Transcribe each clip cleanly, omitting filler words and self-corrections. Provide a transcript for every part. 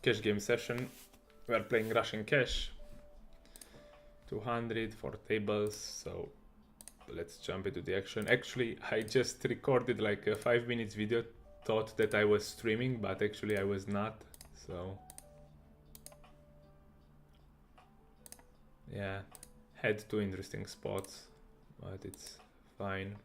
cash game session. We are playing Russian cash. 200 for tables, so let's jump into the action. Actually, I just recorded like a 5 minutes video, thought that I was streaming, but actually I was not, so yeah, had 2 interesting spots, but it's fine.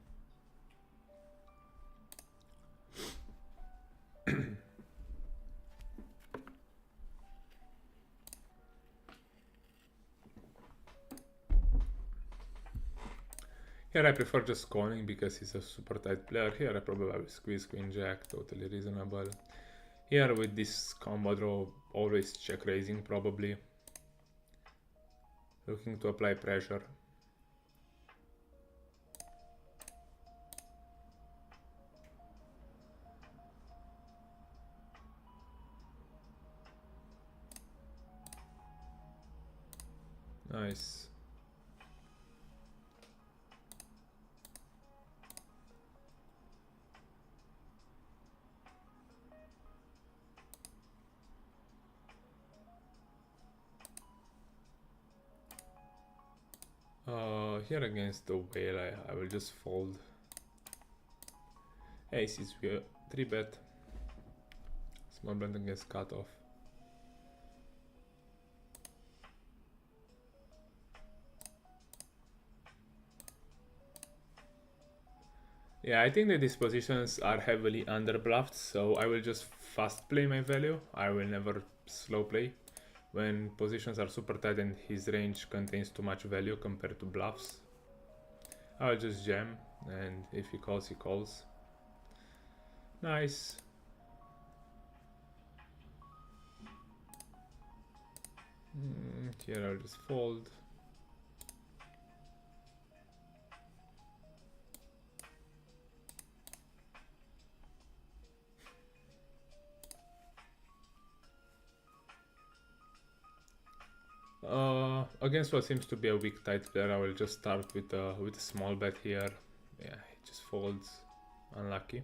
Here I prefer just calling because he's a super tight player. Here I probably will squeeze queen jack, totally reasonable. Here with this combo draw, always check raising probably. Looking to apply pressure. Nice. Here against the whale, I will just fold. Aces, we 3-bet. Small blind against cutoff. Yeah, I think that these positions are heavily underbluffed, so I will just fast play my value. I will never slow play. When positions are super tight and his range contains too much value compared to bluffs, I'll just jam, and if he calls, he calls. Nice. Here I'll just fold. Against what seems to be a weak tight player, I will just start with a small bet here. Yeah, he just folds. Unlucky.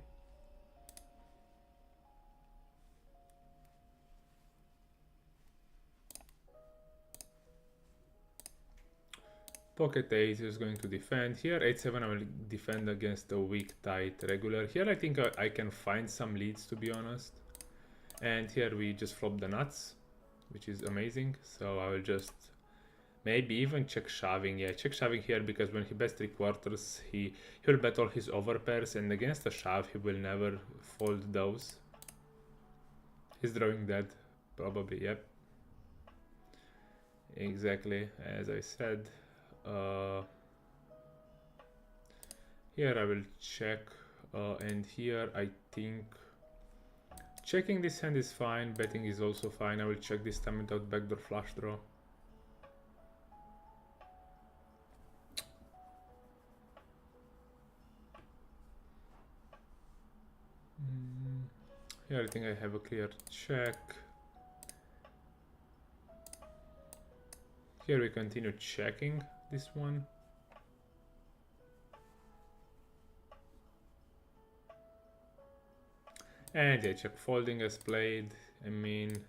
Pocket ace is going to defend. Here 8-7 I will defend against a weak tight regular. Here I think I can find some leads, to be honest. And here we just flop the nuts, which is amazing. So I will just maybe even check shoving. Yeah, check shoving here, because when he bets 3/4, he will bet all his overpairs, and against a shove he will never fold those. He's drawing dead, probably. Yep, exactly as I said. Here I will check, and here I think checking this hand is fine, betting is also fine. I will check this time without backdoor flush draw. Here I think I have a clear check. Here we continue checking this one. And yeah, check folding as played. I mean,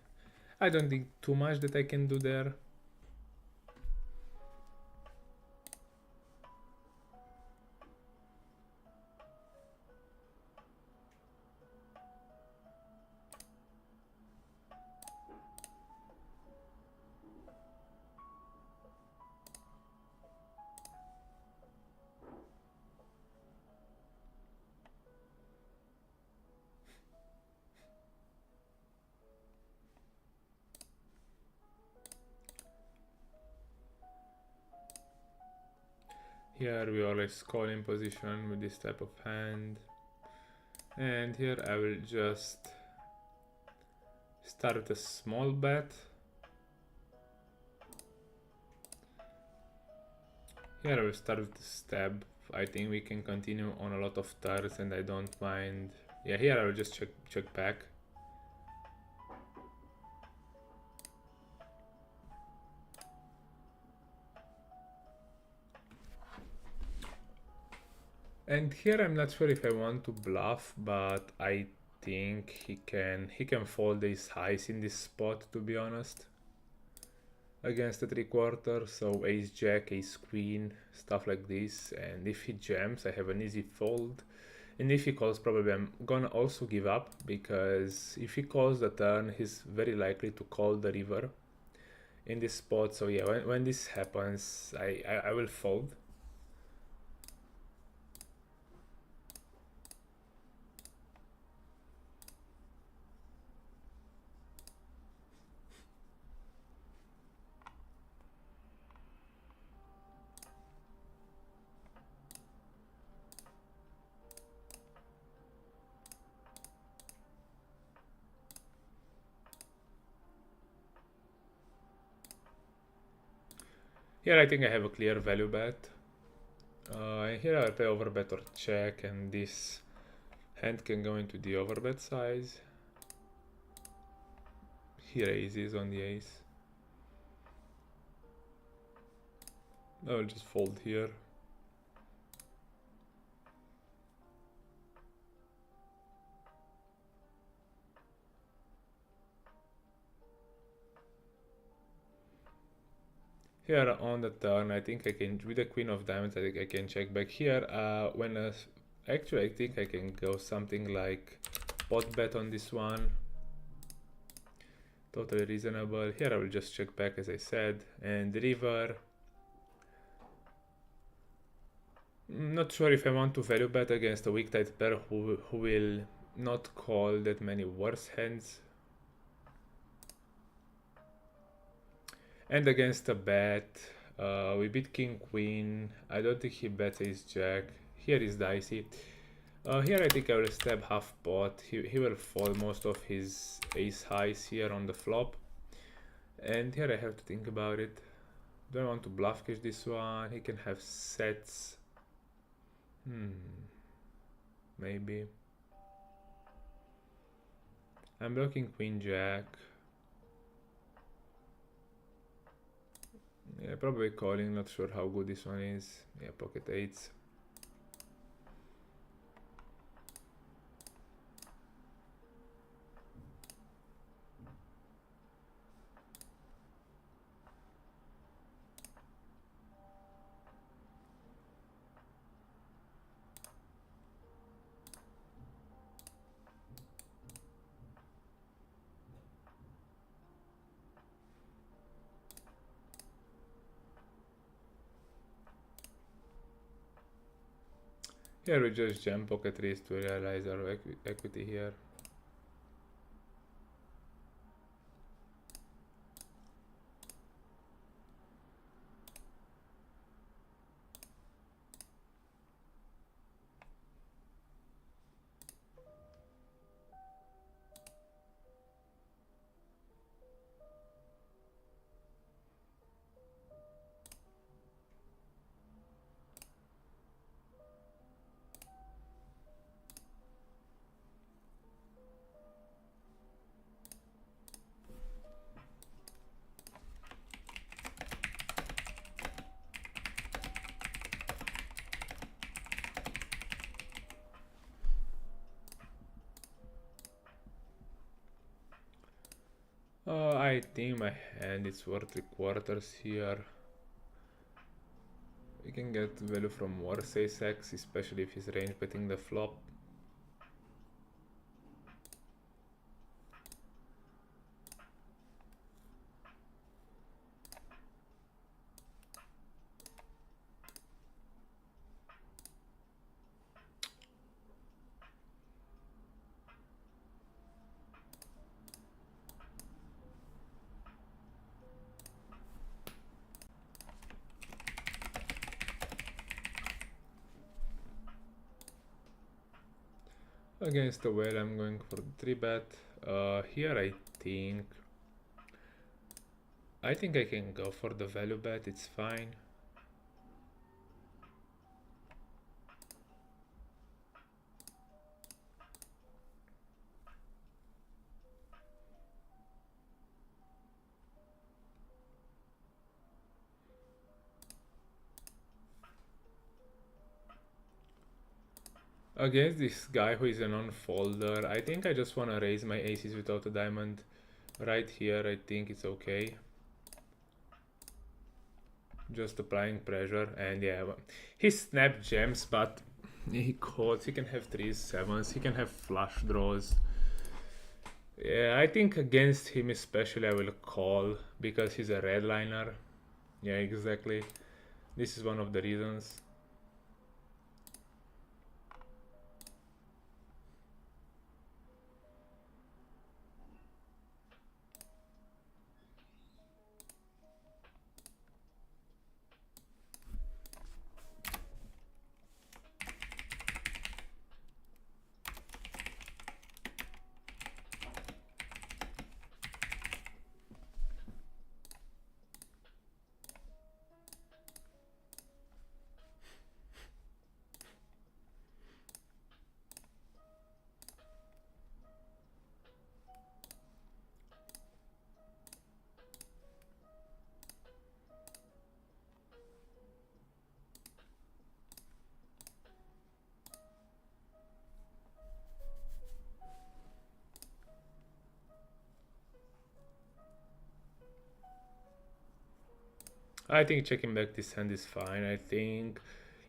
I don't think too much that I can do there. Here we always call in position with this type of hand. And here I will just start with a small bet. Here I will start with the stab. I think we can continue on a lot of turns and I don't mind. Yeah, here I will just check back. And here I'm not sure if I want to bluff, but I think he can fold ace highs in this spot, to be honest, against the 3/4. So ace jack, ace queen, stuff like this. And if he jams, I have an easy fold. And if he calls, probably I'm gonna also give up, because if he calls the turn, he's very likely to call the river in this spot. So yeah, when this happens, I will fold. Here I think I have a clear value bet. Here I'll play overbet or check, and this hand can go into the overbet size. Here ace is on the ace. I'll just fold here. Here on the turn, I think I can, with the queen of diamonds, I think I can check back here. Actually, I think I can go something like pot bet on this one. Totally reasonable. Here I will just check back, as I said, and river. Not sure if I want to value bet against a weak tight pair who will not call that many worse hands. And against a bet, we beat king queen. I don't think he bets ace jack. Here is dicey. Here I think I will stab half pot. He will fold most of his ace highs here on the flop. And here I have to think about it. Do I want to bluff catch this one? He can have sets. Maybe. I'm blocking queen jack. Yeah, probably calling, not sure how good this one is. Yeah, pocket eights. Here we just jam pocket raise to realize our equity here. I think my hand is worth 3/4 here. We can get value from worse ace-x, especially if he's range betting the flop. Against the whale, I'm going for 3-bet. Here I think I can go for the value bet, it's fine. Against this guy who is a non-folder, I think I just want to raise my aces without a diamond. Right here, I think it's okay. Just applying pressure, and yeah, he snapped gems, but he calls. He can have 3s, 7s, he can have flush draws. Yeah, I think against him especially I will call because he's a redliner. Yeah, exactly. This is one of the reasons. I think checking back this hand is fine. I think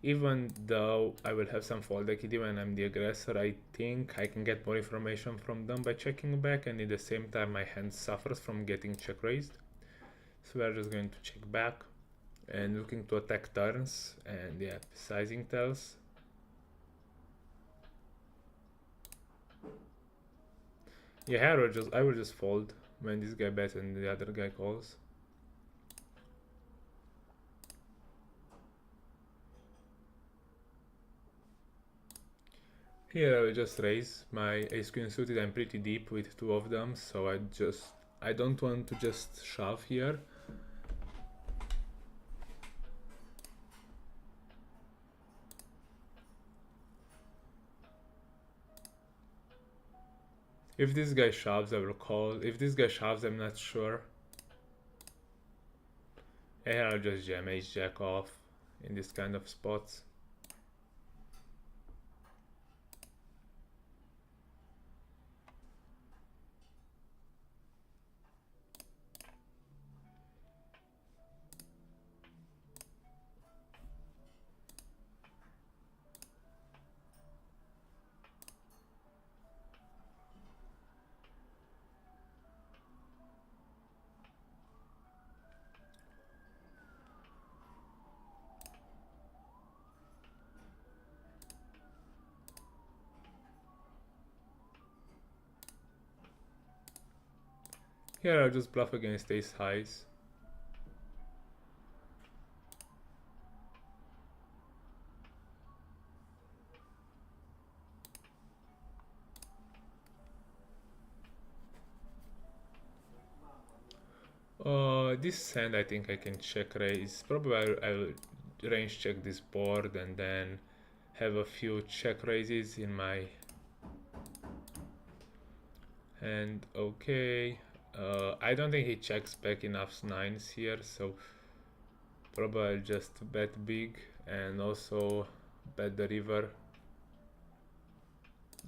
even though I will have some fold equity when I'm the aggressor, I think I can get more information from them by checking back, and at the same time my hand suffers from getting check raised. So we're just going to check back and looking to attack turns, and yeah, sizing tells. Yeah, I will just fold when this guy bets and the other guy calls. Here I will just raise my ace queen suited. I'm pretty deep with two of them, so I don't want to just shove here. If this guy shoves, I will call. If this guy shoves, I'm not sure. Here I'll just jam ace jack off in this kind of spots. Here I'll just bluff against ace highs. This hand I think I can check raise. Probably I'll range check this board and then have a few check raises in my hand. Okay. I don't think he checks back enough nines here, so probably I'll just bet big and also bet the river.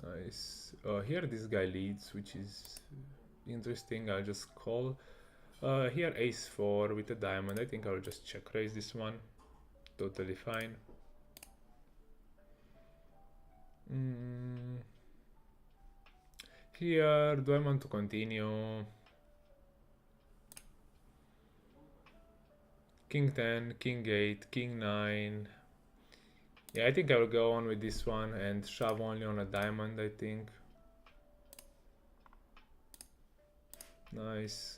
Nice. Here this guy leads, which is interesting. I'll just call. Here ace 4 with a diamond. I think I'll just check raise this one. Totally fine. Here, do I want to continue? King 10, King 8, King 9. Yeah, I think I will go on with this one and shove only on a diamond, I think. Nice.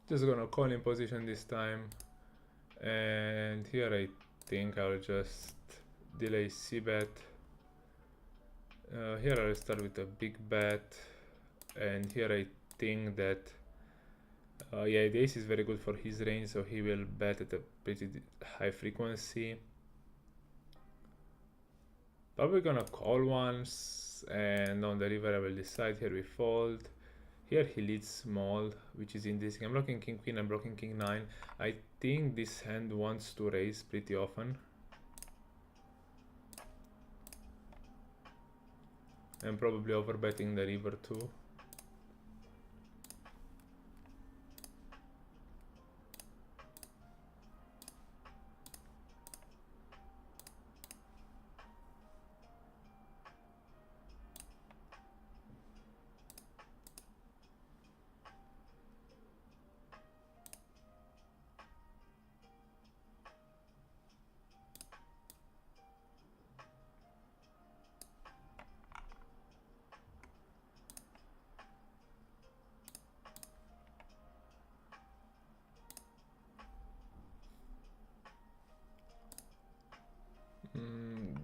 Just gonna call in position this time, and here I think I'll just delay c-bet. Here I'll start with a big bet, and here I think that Yeah, the ace is very good for his range, so he will bet at a pretty high frequency. Probably gonna call once, and on the river I will decide. Here we fold. Here he leads small, which is interesting. I'm blocking king queen, I'm blocking king 9. I think this hand wants to raise pretty often. I'm probably overbetting the river too.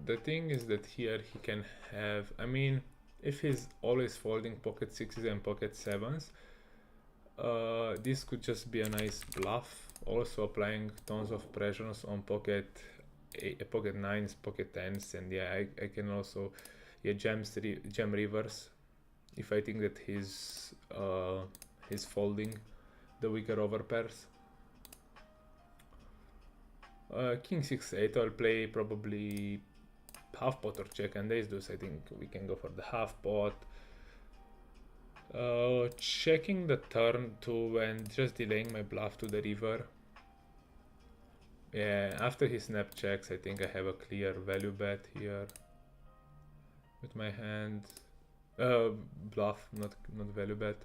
The thing is that here he can have, I mean, if he's always folding pocket 6s and pocket 7s, this could just be a nice bluff. Also applying tons of pressures on pocket 9s, pocket 10s, and yeah, I can also jam rivers if I think that he's folding the weaker overpairs. King 6-8, I'll play probably half pot or check and ace deuce. I think we can go for the half pot. Checking the turn 2 and just delaying my bluff to the river. Yeah, after he snap checks, I think I have a clear value bet here with my hand. Bluff, not value bet.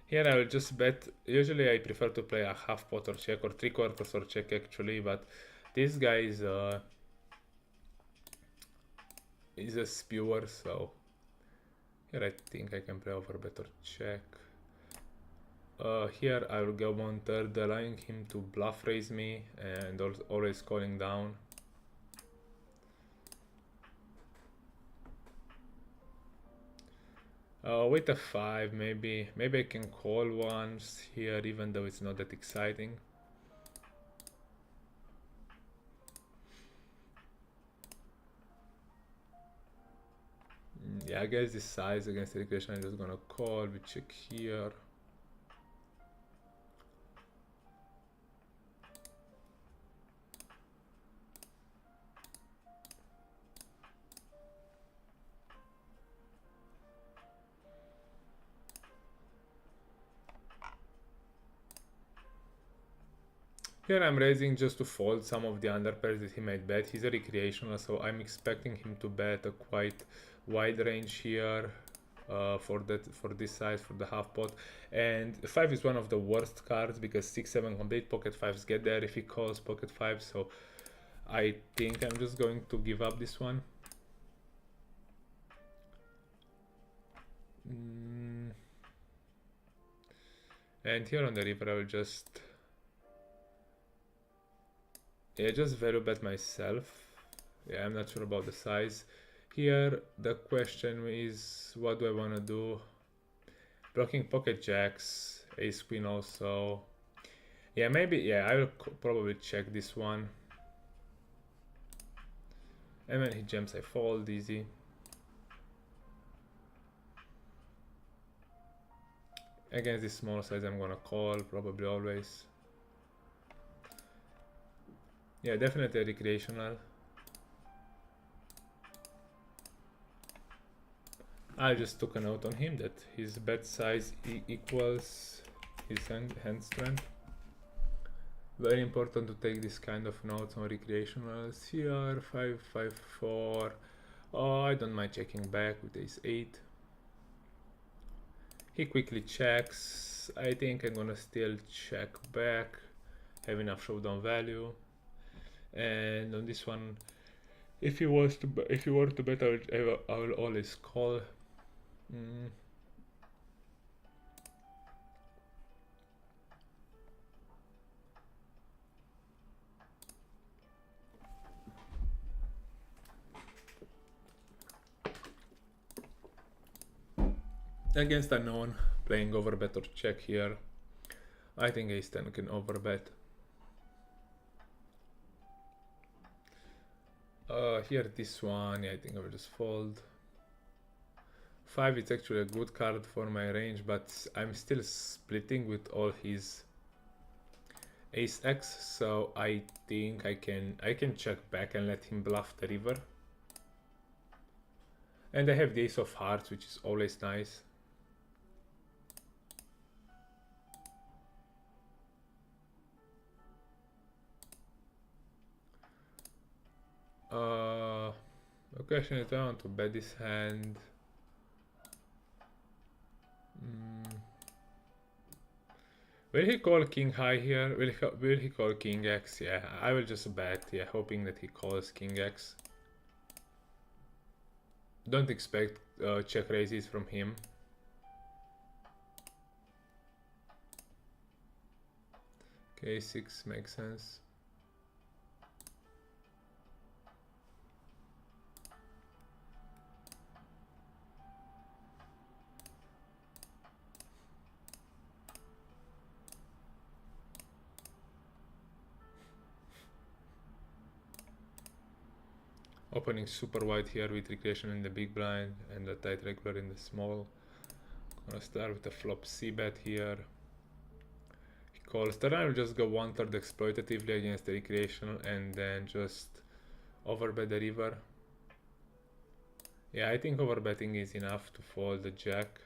Here I will just bet. Usually I prefer to play a half pot or check or 3/4 or check actually, but this guy is a spewer, so here I think I can play over bet or check. Here I will go 1/3, allowing him to bluff raise me and always calling down. With a 5, maybe I can call once here, even though it's not that exciting. Yeah, I guess this size against the equation I'm just gonna call. We check here. Here I'm raising just to fold some of the underpairs that he might bet. He's a recreational, so I'm expecting him to bet a quite wide range here for this size, for the half pot. And 5 is one of the worst cards because 6, 7 complete pocket 5s get there if he calls pocket 5. So I think I'm just going to give up this one. And here on the river I will just value bet myself. Yeah, I'm not sure about the size. Here the question is, what do I want to do? Blocking pocket jacks, ace queen also. Yeah, maybe, yeah, I will probably check this one. And when he jams I fold easy. Against this small size I'm gonna call, probably always. Yeah, definitely recreational. I just took a note on him that his bet size equals his hand strength. Very important to take this kind of notes on recreationals. Here, 5, 5, 4. Oh, I don't mind checking back with ace 8. He quickly checks. I think I'm gonna still check back. Have enough showdown value. And on this one, if he were to bet, I will always call. Against unknown, playing overbet or check here. I think ace 10 can overbet. Here this one, yeah, I think I will just fold. 5 is actually a good card for my range, but I'm still splitting with all his ace X, so I think I can check back and let him bluff the river. And I have the ace of hearts, which is always nice. The question is, do I want to bet this hand? Will he call king high here? Will he call king X? Yeah, I will just bet, yeah, hoping that he calls king X. Don't expect check raises from him. Okay, 6 makes sense. Opening super wide here with recreation in the big blind and the tight regular in the small. Gonna start with a flop C bet here. He calls. Then I will just go 1/3 exploitatively against the recreational and then just overbet the river. Yeah, I think overbetting is enough to fold the jack.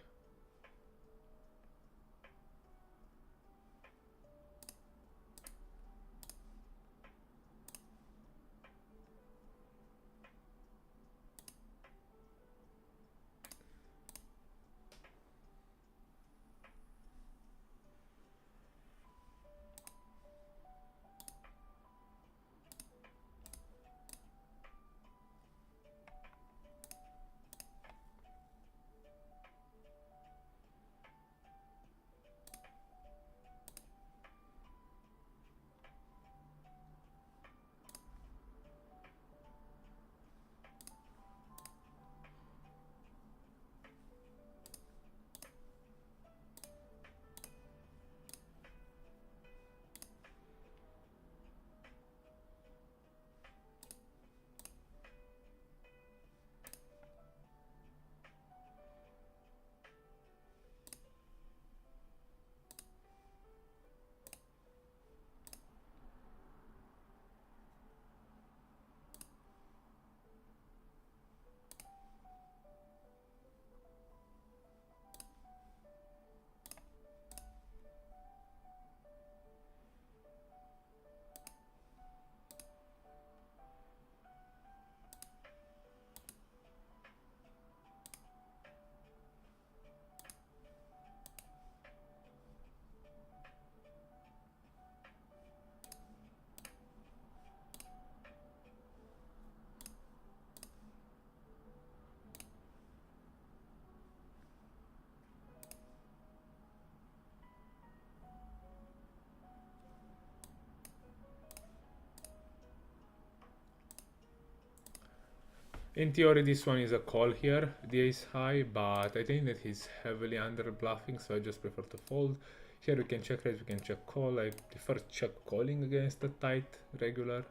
In theory, this one is a call here, the ace high, but I think that he's heavily under bluffing, so I just prefer to fold. Here we can check raise, we can check call. I prefer check calling against the tight regular.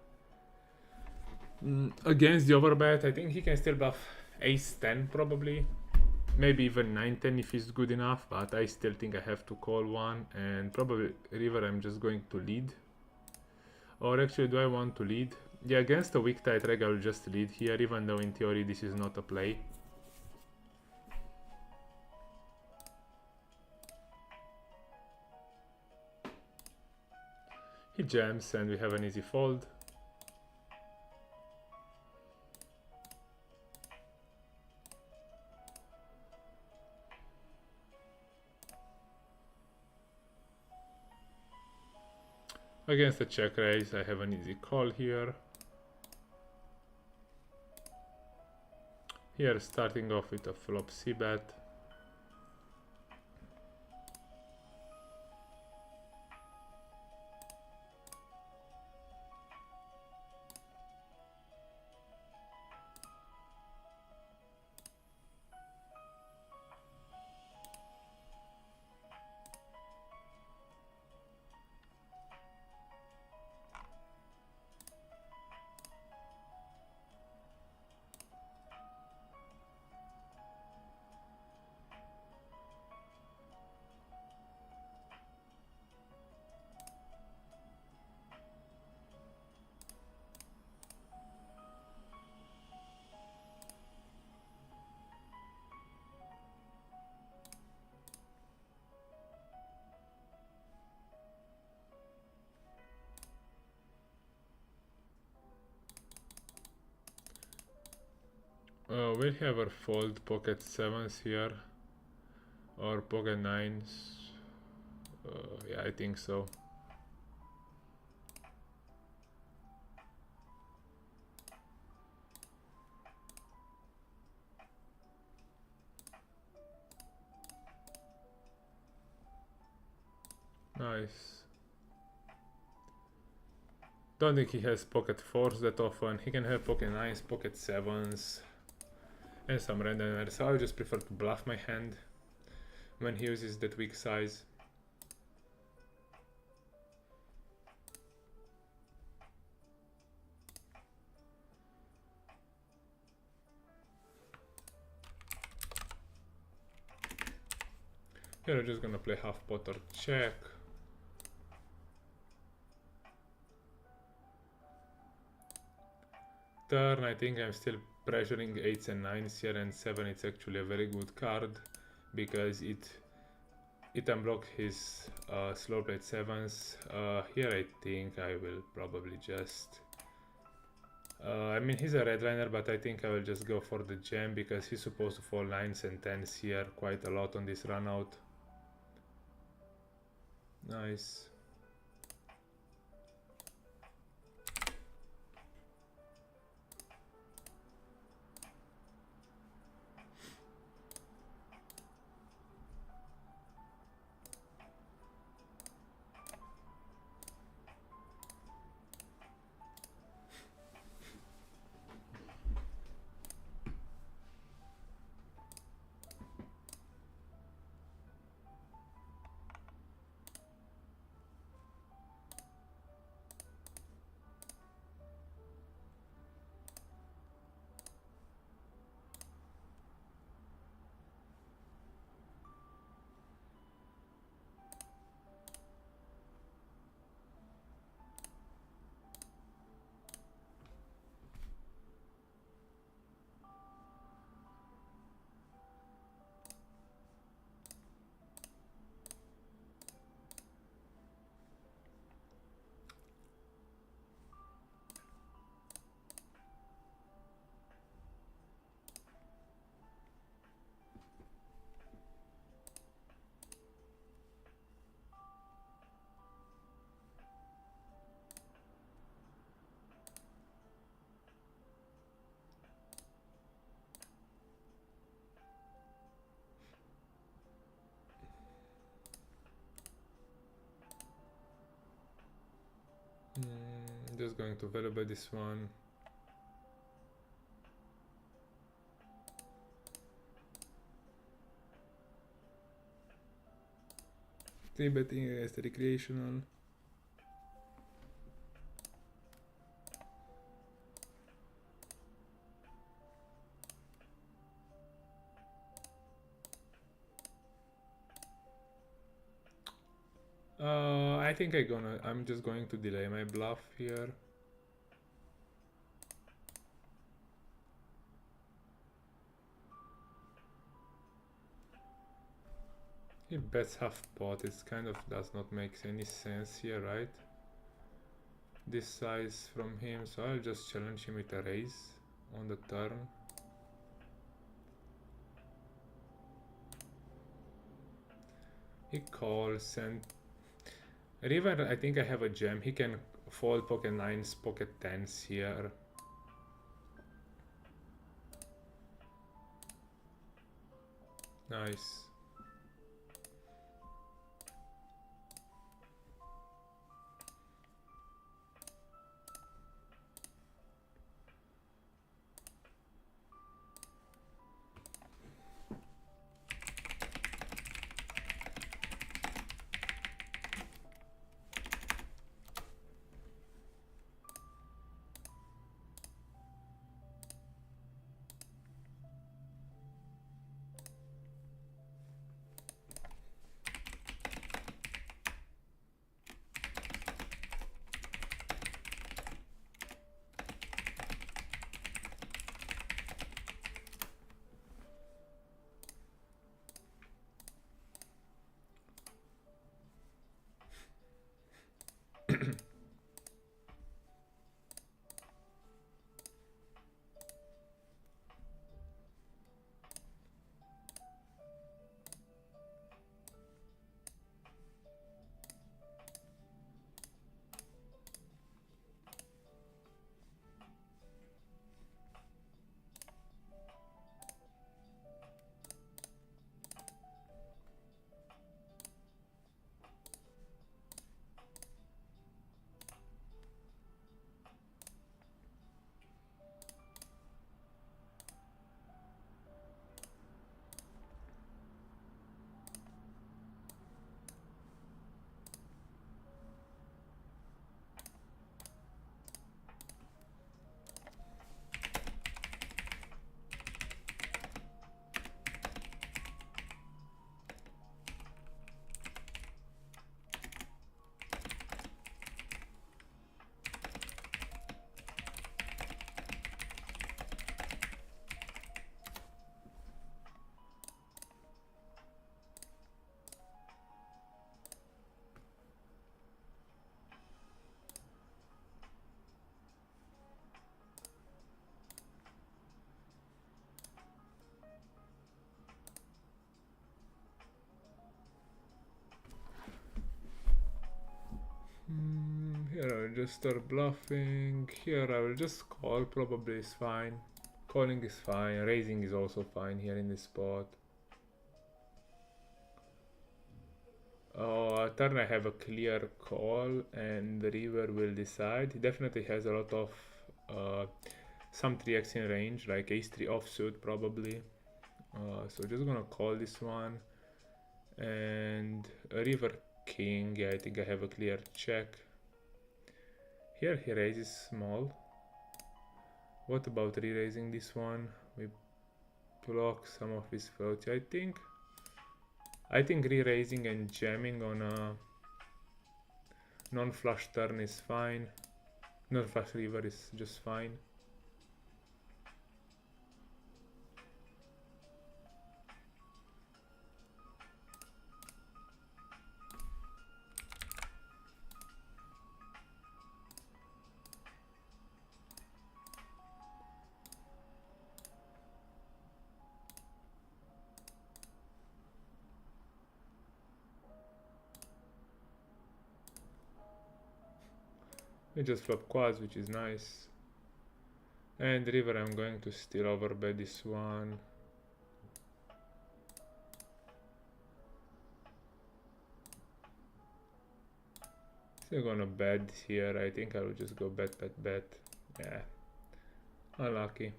Against the overbet, I think he can still bluff ace 10 probably. Maybe even 9-10 if he's good enough, but I still think I have to call one, and probably river I'm just going to lead. Or actually, do I want to lead? Yeah, against a weak tight reg I will just lead here, even though in theory this is not a play. He jams and we have an easy fold. Against a check raise I have an easy call here. Here starting off with a flop C bet. We'll have our fold pocket 7s here, or pocket 9s. Yeah, I think so. Nice. Don't think he has pocket 4s that often. He can have pocket 9s, pocket 7s, and some randomers. So I just prefer to bluff my hand when he uses that weak size. Here I'm just gonna play half pot or check. Turn, I think I'm still pressuring 8s and 9s here, and 7 it's actually a very good card because it unblocks his slow played 7s. Here I think I will probably just I mean, he's a redliner, but I think I will just go for the jam because he's supposed to fall 9s and 10s here quite a lot on this run out. Nice. Just going to value bet this one. Three betting against the recreational. I think I'm just going to delay my bluff here. He bets half pot. It kind of does not make any sense here, right? This size from him, so I'll just challenge him with a raise on the turn. He calls, and river, I think I have a jam. He can fold pocket 9s, pocket 10s here. Nice. just start bluffing. Here I will just call, probably is fine. Calling is fine, raising is also fine here in this spot. Turn I have a clear call and the river will decide. He definitely has a lot of some 3x in range, like ace-3 offsuit probably. So just gonna call this one. And a river king, yeah, I think I have a clear check. Here he raises small. What about re-raising this one? We block some of his floats. I think re-raising and jamming on a non-flush turn is fine. Non-flush river is just fine. We just flop quads, which is nice. And river, I'm going to still overbet this one. Still gonna bet here. I think I will just go bet. Yeah, unlucky.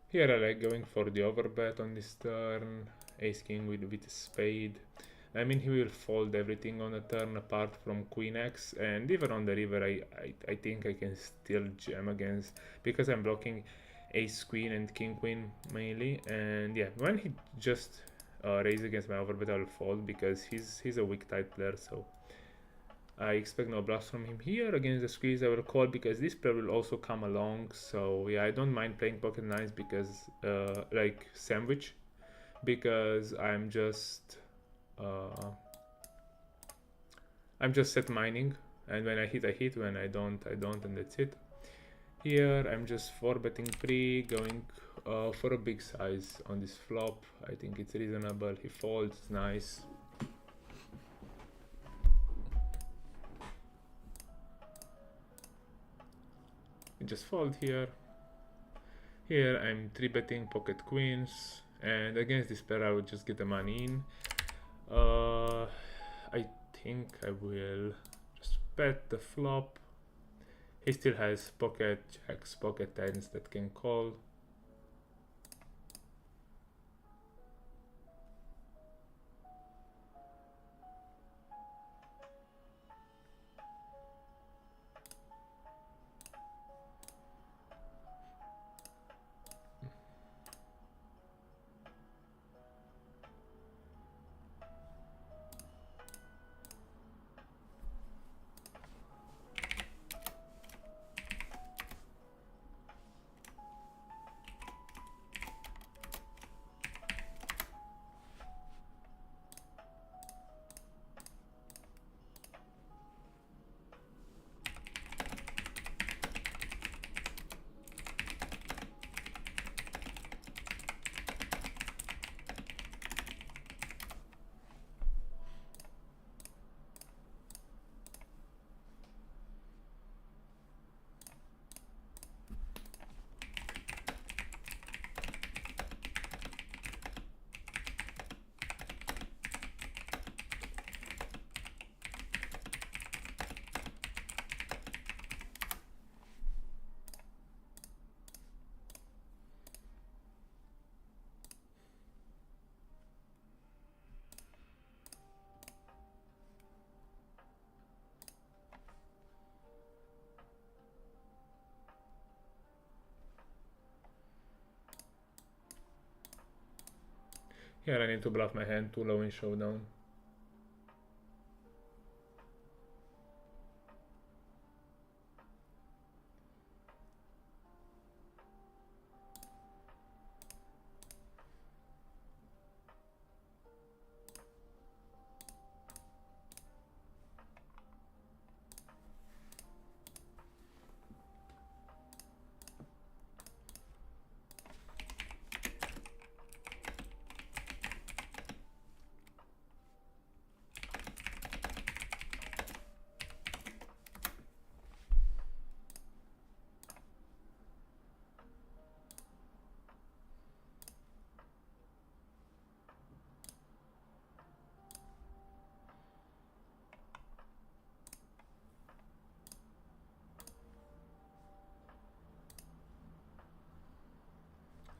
Here I like going for the overbet on this turn. Ace king with a spade. I mean, he will fold everything on the turn apart from queen x, and even on the river I think I can still jam against, because I'm blocking ace queen and king queen mainly. And yeah, when he just raises against my overbet, I will fold because he's a weak tight player, so I expect no bluffs from him. Here against the squeeze I will call because this player will also come along. So yeah, I don't mind playing pocket nines because like sandwich, because I'm just set mining, and when I hit, I hit. When I don't, I don't, and that's it. Here I'm just 4-betting pre, going for a big size on this flop. I think it's reasonable. He folds, nice. We just fold here. Here I'm 3-betting pocket queens, and against this pair I would just get the money in. I think I will just bet the flop. He still has pocket jacks, pocket tens that can call. Here I need to bluff my hand too low in showdown.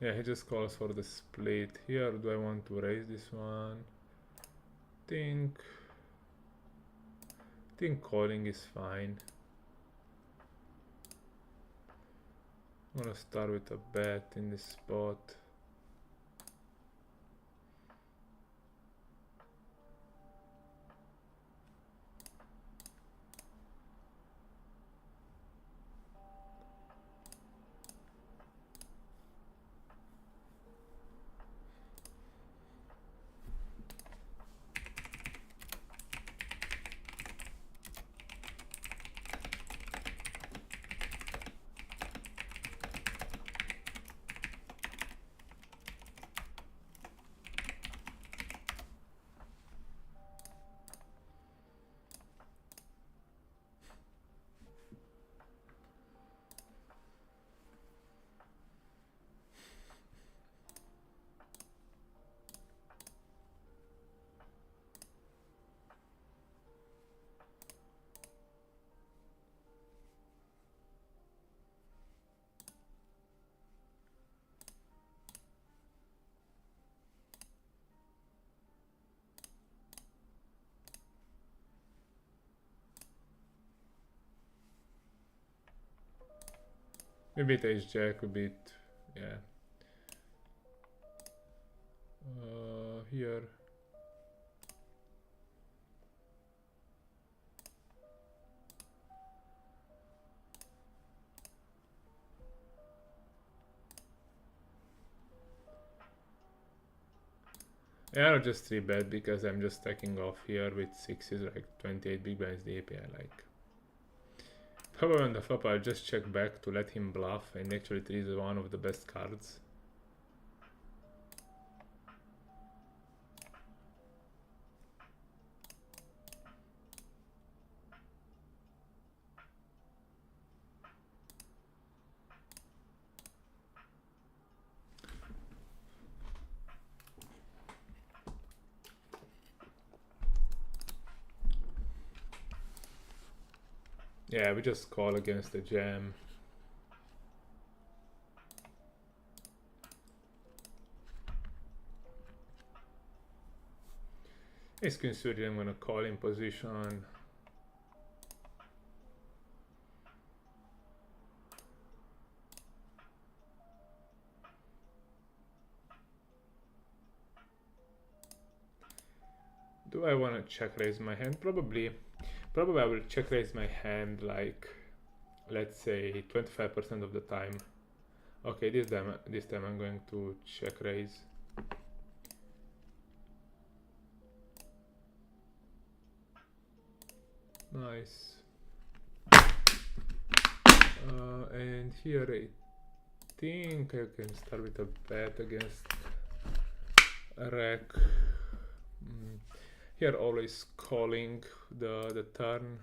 Yeah, he just calls for the split. Here, do I want to raise this one? Think calling is fine. I'm gonna start with a bet in this spot. Maybe it ace jack a bit, yeah. Here. Yeah, I'll just 3-bet because I'm just stacking off here with 6s, like 28 big blinds deep, yeah, like. Probably on the flop I'll just check back to let him bluff, and actually 3 is one of the best cards. Yeah, we just call against the jam. Ace queen suited, I'm gonna call in position. Do I wanna check raise my hand? Probably I will check raise my hand, like, let's say 25% of the time. Okay, this time I'm going to check raise. Nice. And here I think I can start with a bet against a rack. Here always calling the turn.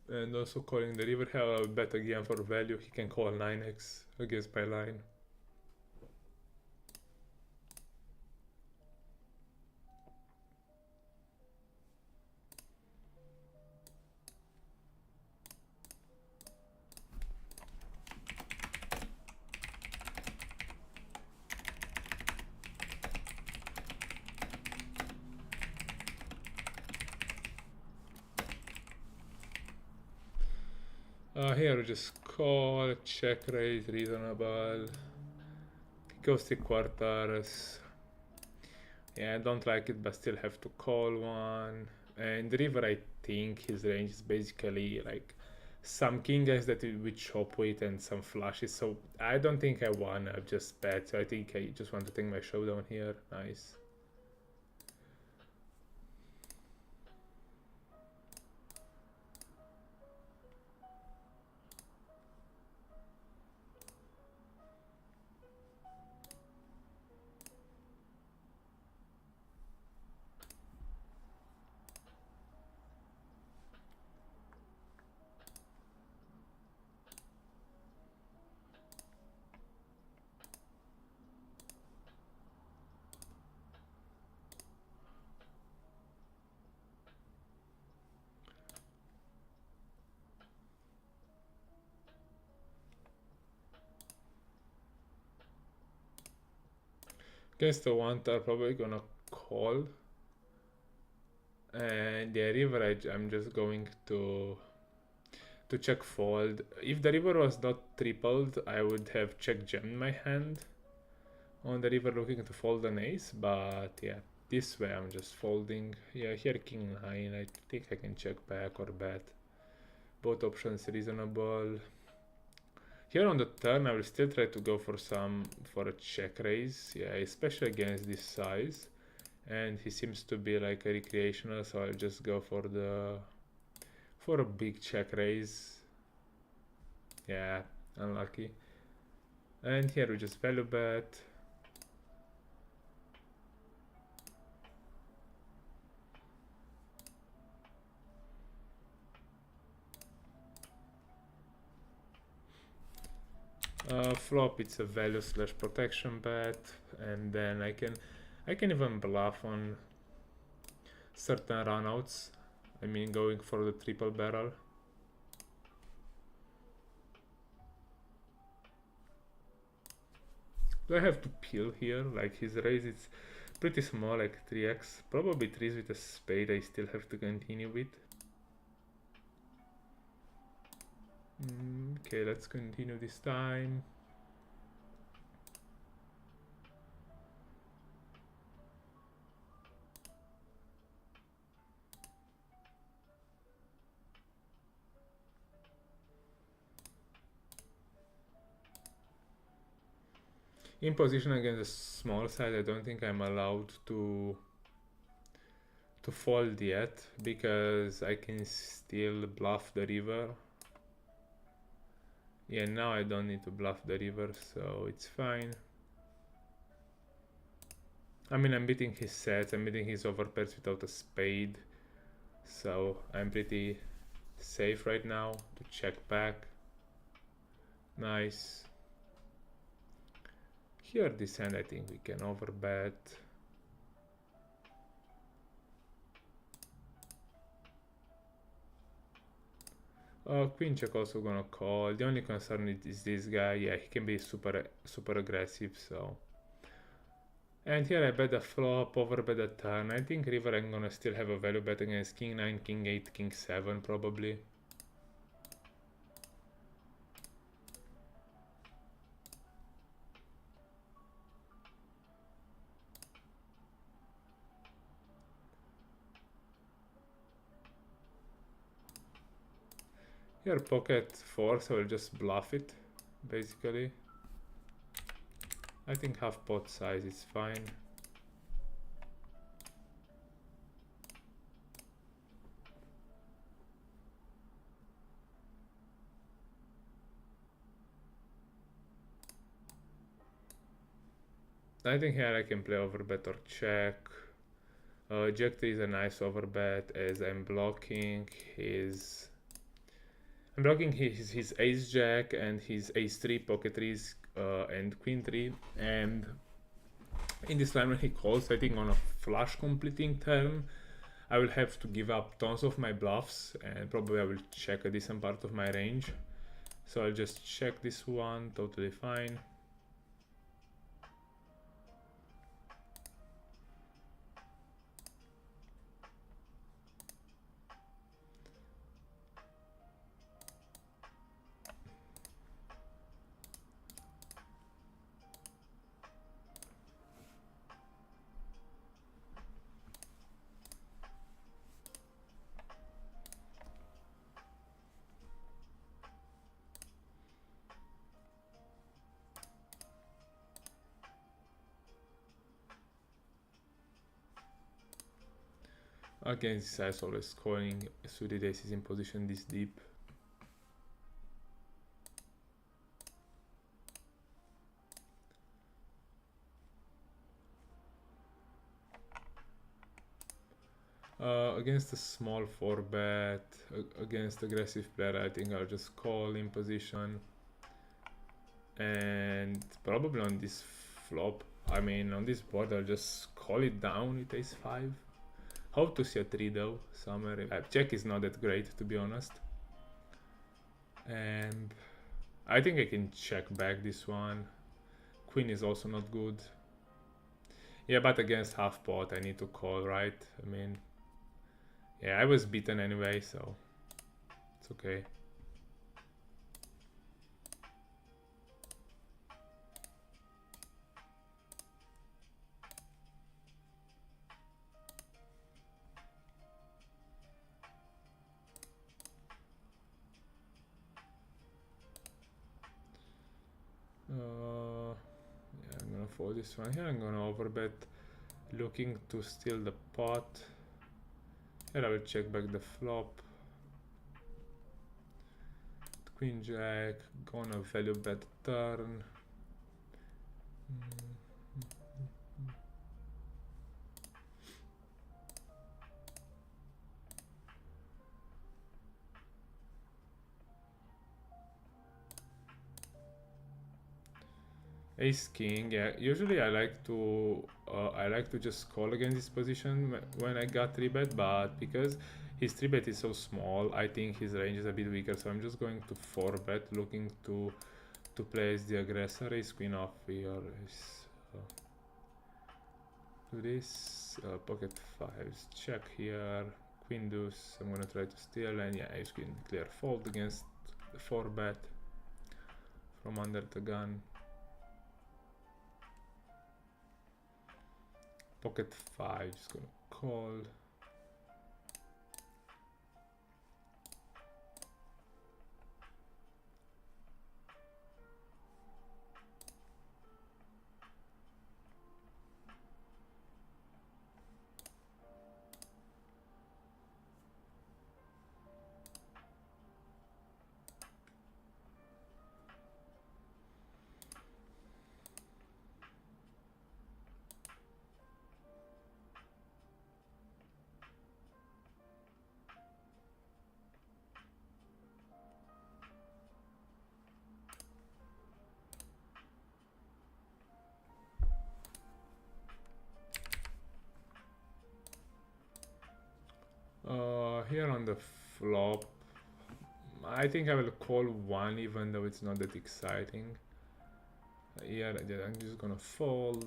And also calling the river. Here I'll bet again for value. He can call 9x against my line. Here we just call, check raise, reasonable. Ghosty quarters. Yeah, I don't like it, but still have to call one. And the river, I think his range is basically like some king guys that we chop with and some flushes. So I don't think I wanna just bet. So I think I just want to take my showdown here. Nice. Against the one are probably gonna call. And the river I'm just going to check fold. If the river was not tripled, I would have check jam in my hand on the river looking to fold an ace, but yeah, this way I'm just folding. Yeah, here king 9, I think I can check back or bet. Both options reasonable. Here on the turn I will still try to go for a check raise, yeah, especially against this size. And he seems to be like a recreational, so I'll just go for a big check raise. Yeah, unlucky. And here we just value bet. Flop, it's a value / protection bet, and then I can even bluff on certain runouts. I mean, going for the triple barrel. Do I have to peel here? Like his raise is pretty small, like 3x. Probably 3s with a spade I still have to continue with. Okay, let's continue this time. In position against a small side, I don't think I'm allowed to fold yet, because I can still bluff the river. Yeah, now I don't need to bluff the river, so it's fine. I mean, I'm beating his sets, I'm beating his overpairs without a spade, so I'm pretty safe right now to check back. Nice. Here this hand I think we can overbet. Queen check also gonna call. The only concern is this guy. Yeah, he can be super aggressive, so. And here I bet the flop, overbet the turn. I think river I'm gonna still have a value bet against king 9, king 8, king 7 probably. Here pocket 4, so I'll just bluff it, basically. I think half pot size is fine. I think here I can play overbet or check. Jack 3 is a nice overbet as I'm blocking his ace jack and his ace 3, pocket 3s, and queen 3. And in this line when he calls, I think on a flush completing turn, I will have to give up tons of my bluffs, and probably I will check a decent part of my range. So I'll just check this one, totally fine. Against this size, always calling suited aces in position this deep. Against a small 4-bet, against aggressive player, I think I'll just call in position. And probably on this flop, I mean on this board, I'll just call it down with ace 5. Hope to see a 3 though, somewhere. Check is not that great, to be honest. And I think I can check back this one. Queen is also not good. Yeah, but against half pot, I need to call, right? I mean, yeah, I was beaten anyway, so it's okay. Yeah, I'm gonna fold this one here. I'm gonna overbet, looking to steal the pot. Here I will check back the flop. Queen jack, gonna value bet turn. Ace king, yeah. Usually I like to just call against this position when I got 3-bet, but because his 3-bet is so small, I think his range is a bit weaker, so I'm just going to 4-bet, looking to place the aggressor. Ace queen off here. Do this, pocket fives, check here, queen deuce. I'm gonna try to steal, and yeah, ace queen clear fold against the 4-bet from under the gun. Pocket five, just gonna call. Here on the flop, I think I will call one, even though it's not that exciting. Yeah, I'm just gonna fold.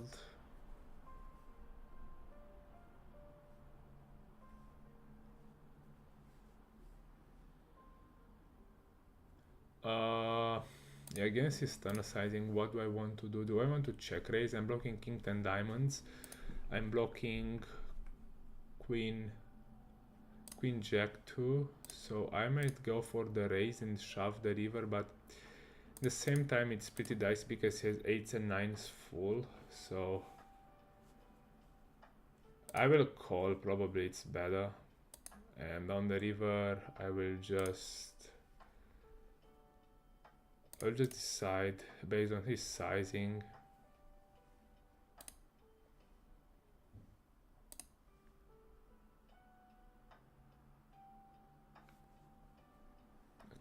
Yeah, against his turn sizing, what do I want to do? Do I want to check raise? I'm blocking king 10 diamonds. I'm blocking queen jack 2, so I might go for the raise and shove the river, but at the same time it's pretty dicey because he has 8s and 9s full, so I will call. Probably it's better, and on the river I'll just decide based on his sizing.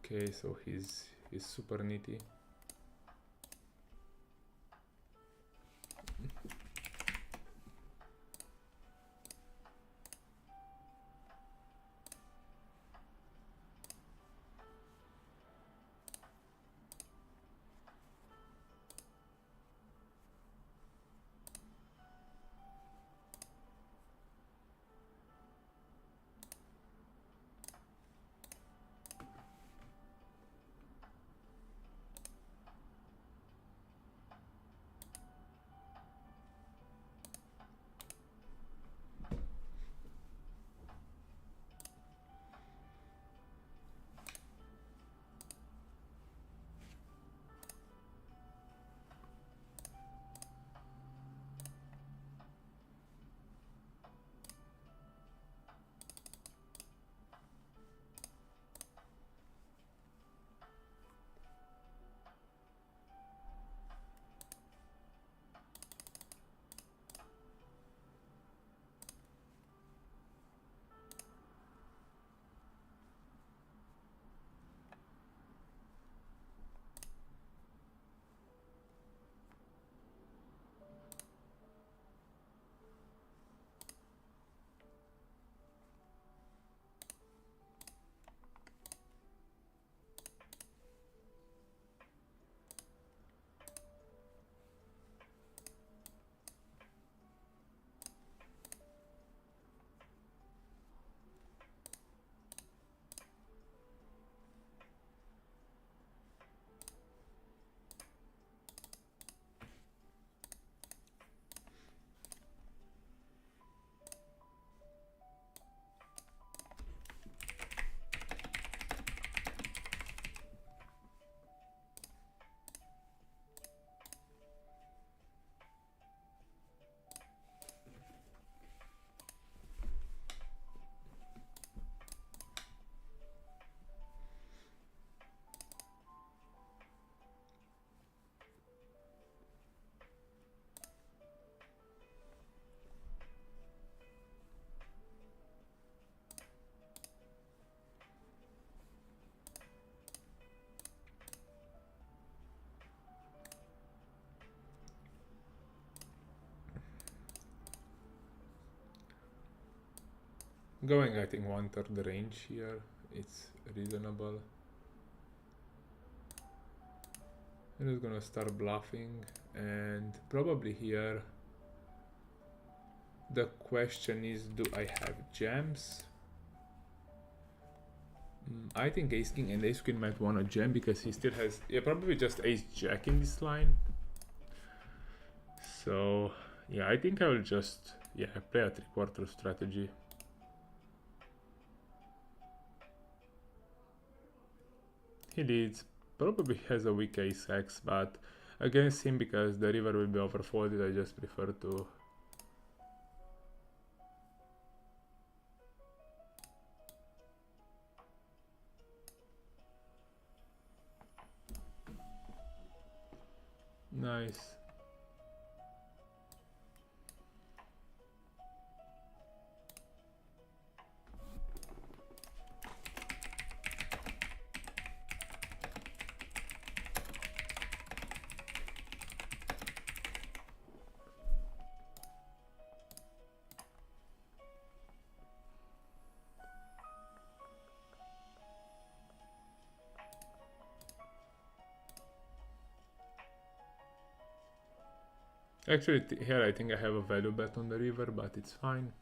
Okay, so he's super nitty. Going, I think, 1/3 the range here. It's reasonable. I'm just gonna start bluffing, and probably here the question is, do I have jams? I think ace king and ace queen might want to jam because he still has, yeah, probably just ace jack in this line. So yeah, I think I will just, yeah, play a 3/4 strategy. He leads, probably has a weak ace x, but against him, because the river will be overfolded, I just prefer to nice. Actually, here I think I have a value bet on the river, but it's fine.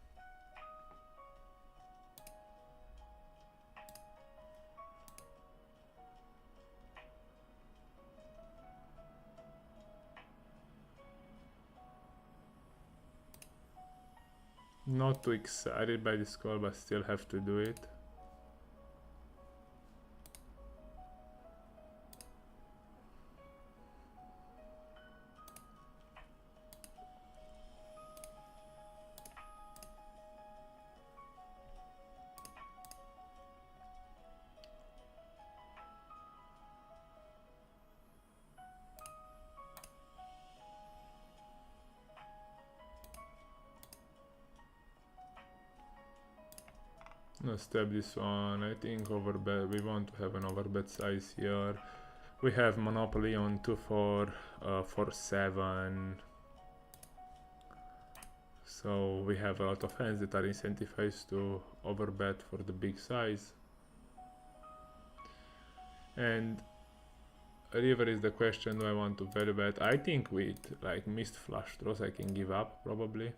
Not too excited by this call, but still have to do it. No, step this one. I think overbet. We want to have an overbet size here. We have monopoly on 2-4, 4-7. So we have a lot of hands that are incentivized to overbet for the big size. And river is the question, do I want to value bet? I think with like missed flush draws I can give up probably.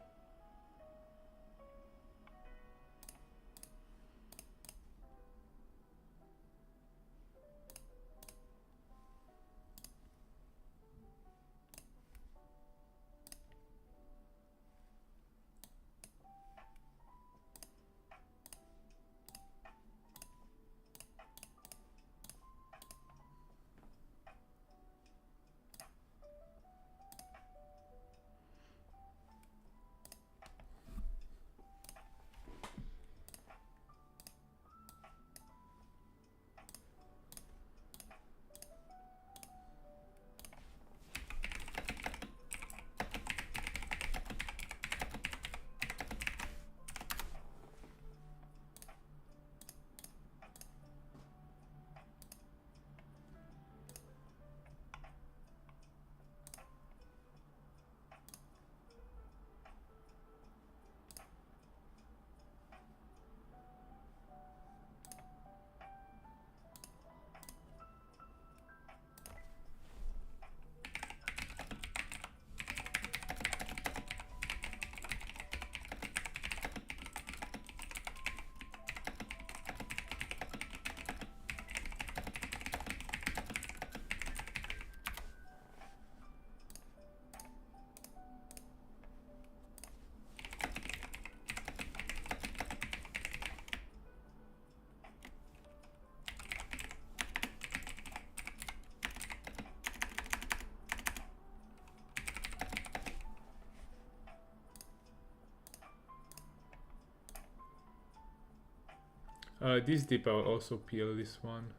This dip I will also peel this one.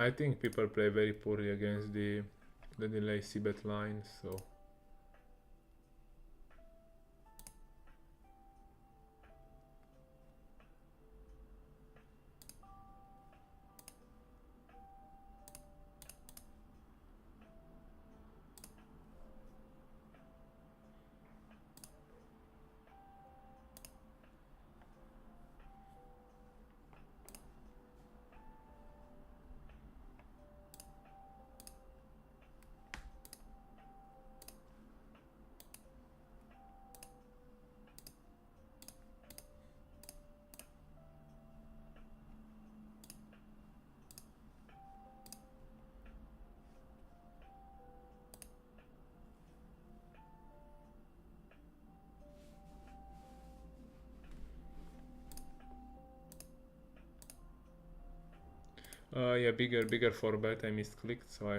I think people play very poorly against the delay c-bet line, so yeah, bigger 4-bet. I misclicked, so I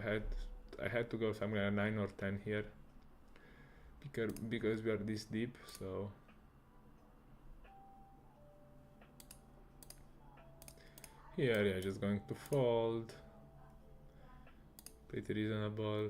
had to go somewhere 9 or 10 here because we are this deep. So here, yeah, just going to fold. Pretty reasonable.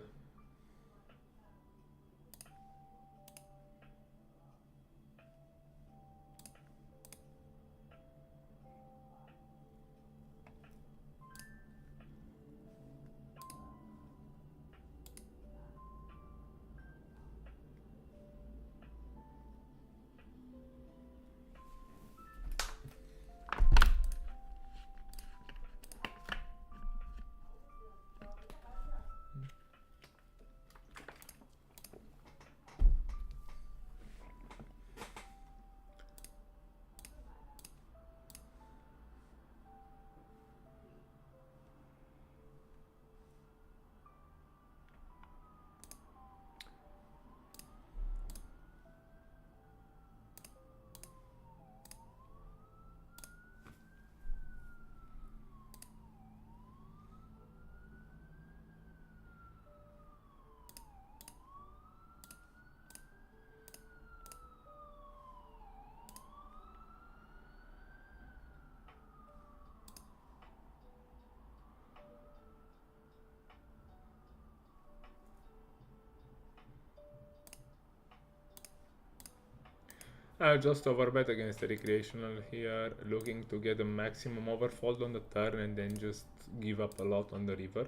I just overbet against the recreational here, looking to get a maximum overfold on the turn and then just give up a lot on the river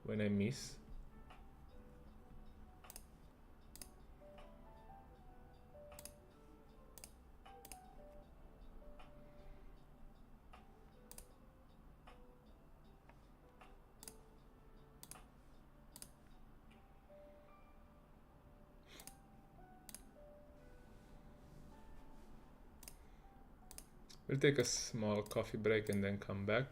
when I miss. We'll take a small coffee break and then come back.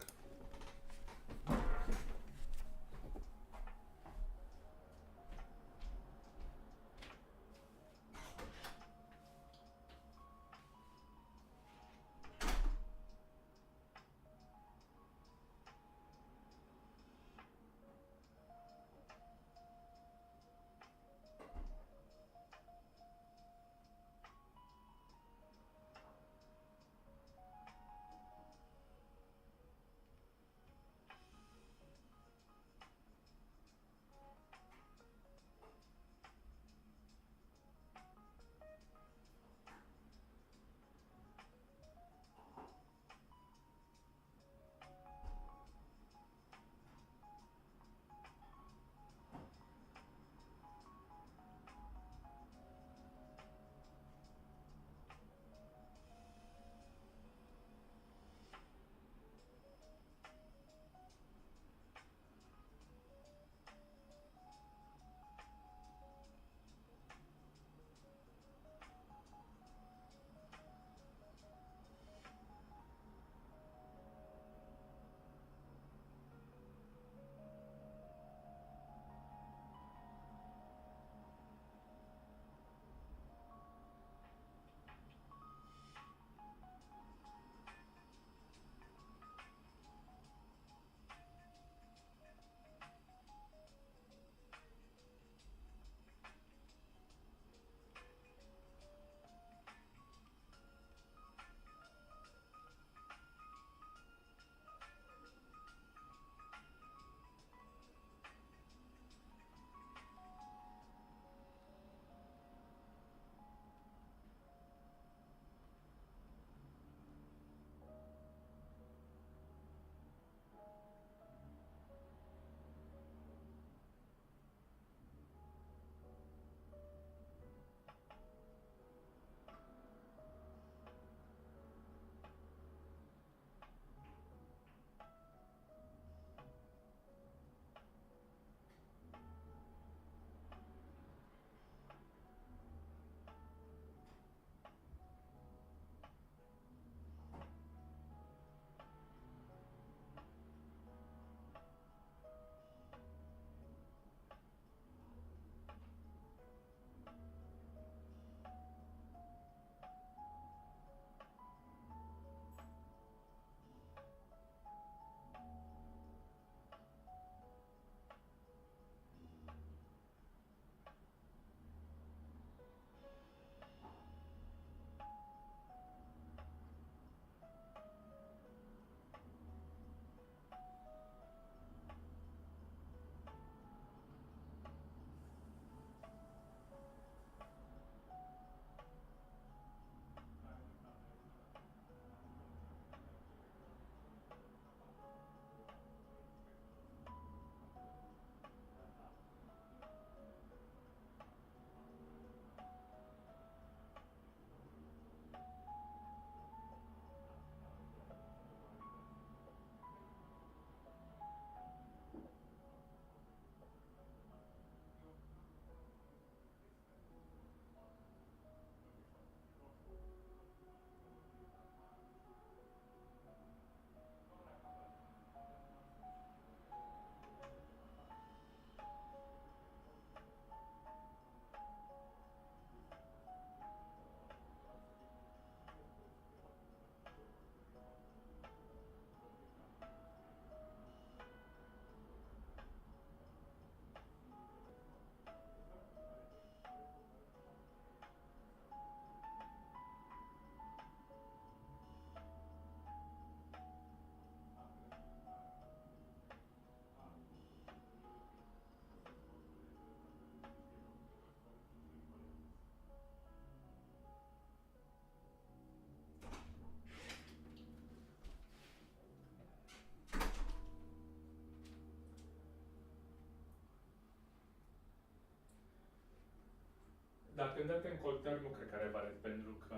când dai ten call turn nu cred că are valet, pentru că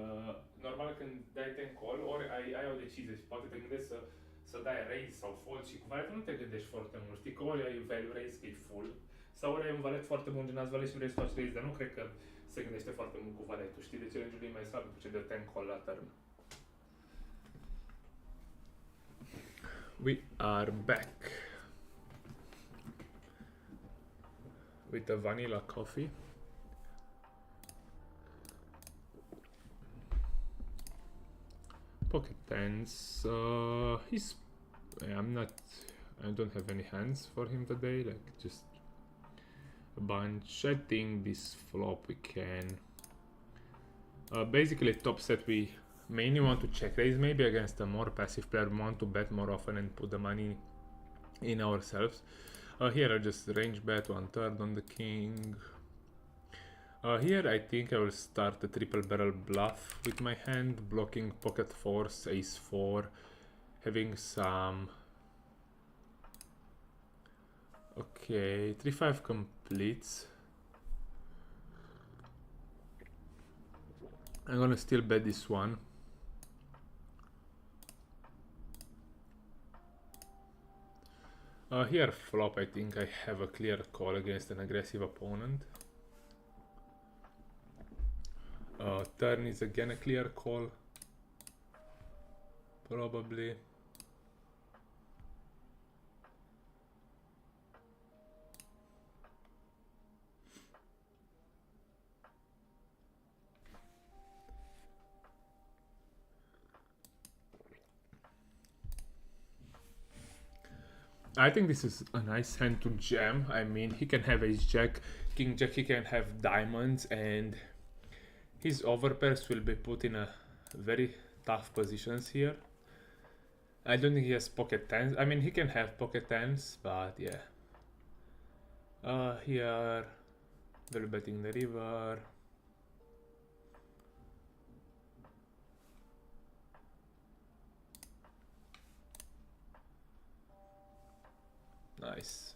normal când dai ten call, ori ai o decizie și poate te gândești să dai raise sau fold și cu valetul nu te gândești foarte mult, știi că ori ai value raise că e full, sau ori ai un valet foarte bun gen azi valet și vrei să faci raise, dar nu cred că se gândește foarte mult cu valetul, știi, deci range-ul e mai slab după ce dă ten call la turn. We are back with a vanilla coffee. Pocket tens. I don't have any hands for him today. Like just a bunch. I think this flop we can. Basically, top set we mainly want to check raise, maybe against a more passive player. We want to bet more often and put the money in ourselves. Here I just range bet 1/3 on the king. Here I think I will start a triple barrel bluff with my hand, blocking pocket fours, ace 4, having some... Okay, 3-5 completes. I'm gonna still bet this one. Here flop, I think I have a clear call against an aggressive opponent. Turn is again a clear call. Probably. I think this is a nice hand to jam. I mean, he can have ace jack, king jack, he can have diamonds, and his overpairs will be put in a very tough positions here. I don't think he has pocket tens. I mean, he can have pocket tens, but yeah. Here, value betting the river. Nice.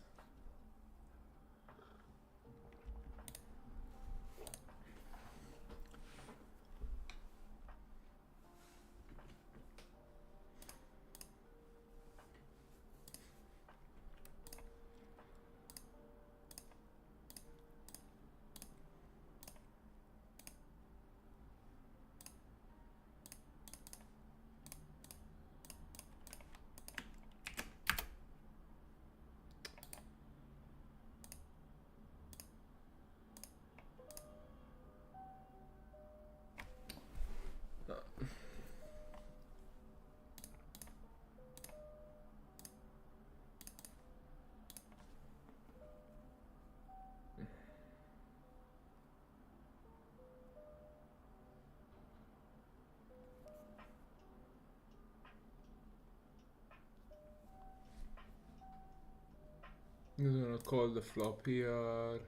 You're gonna call the flop here.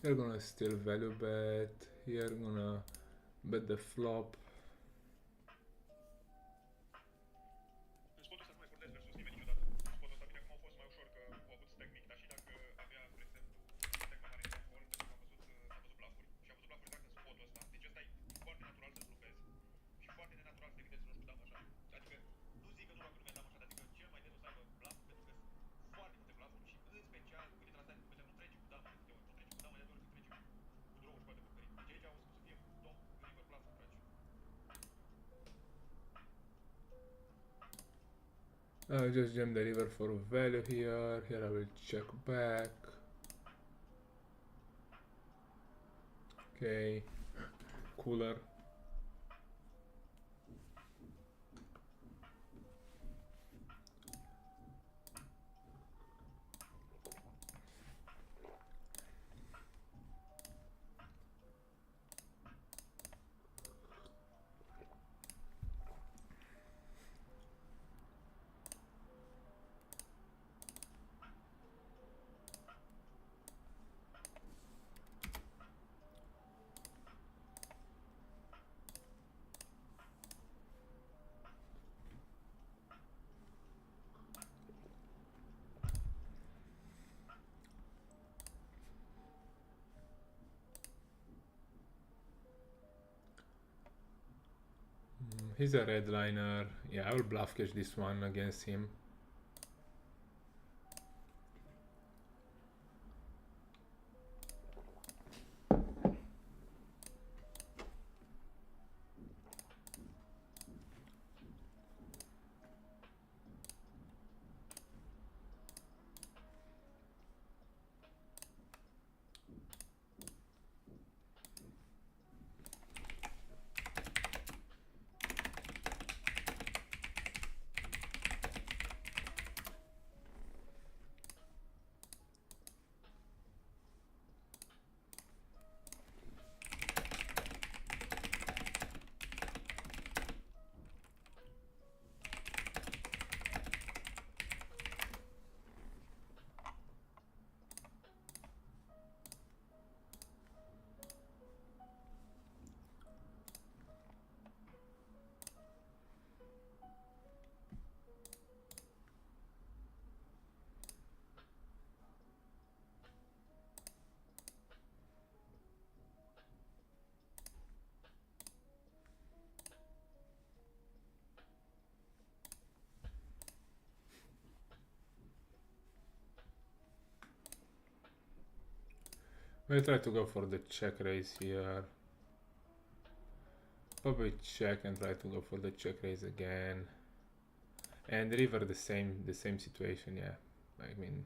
You're gonna still value bet. You're gonna bet the flop. I'll just jam the river for value here. Here I will check back. Okay, cooler. He's a red liner. Yeah, I will bluff catch this one against him. We'll try to go for the check raise here. Probably check and try to go for the check raise again. And river the same situation, yeah. I mean,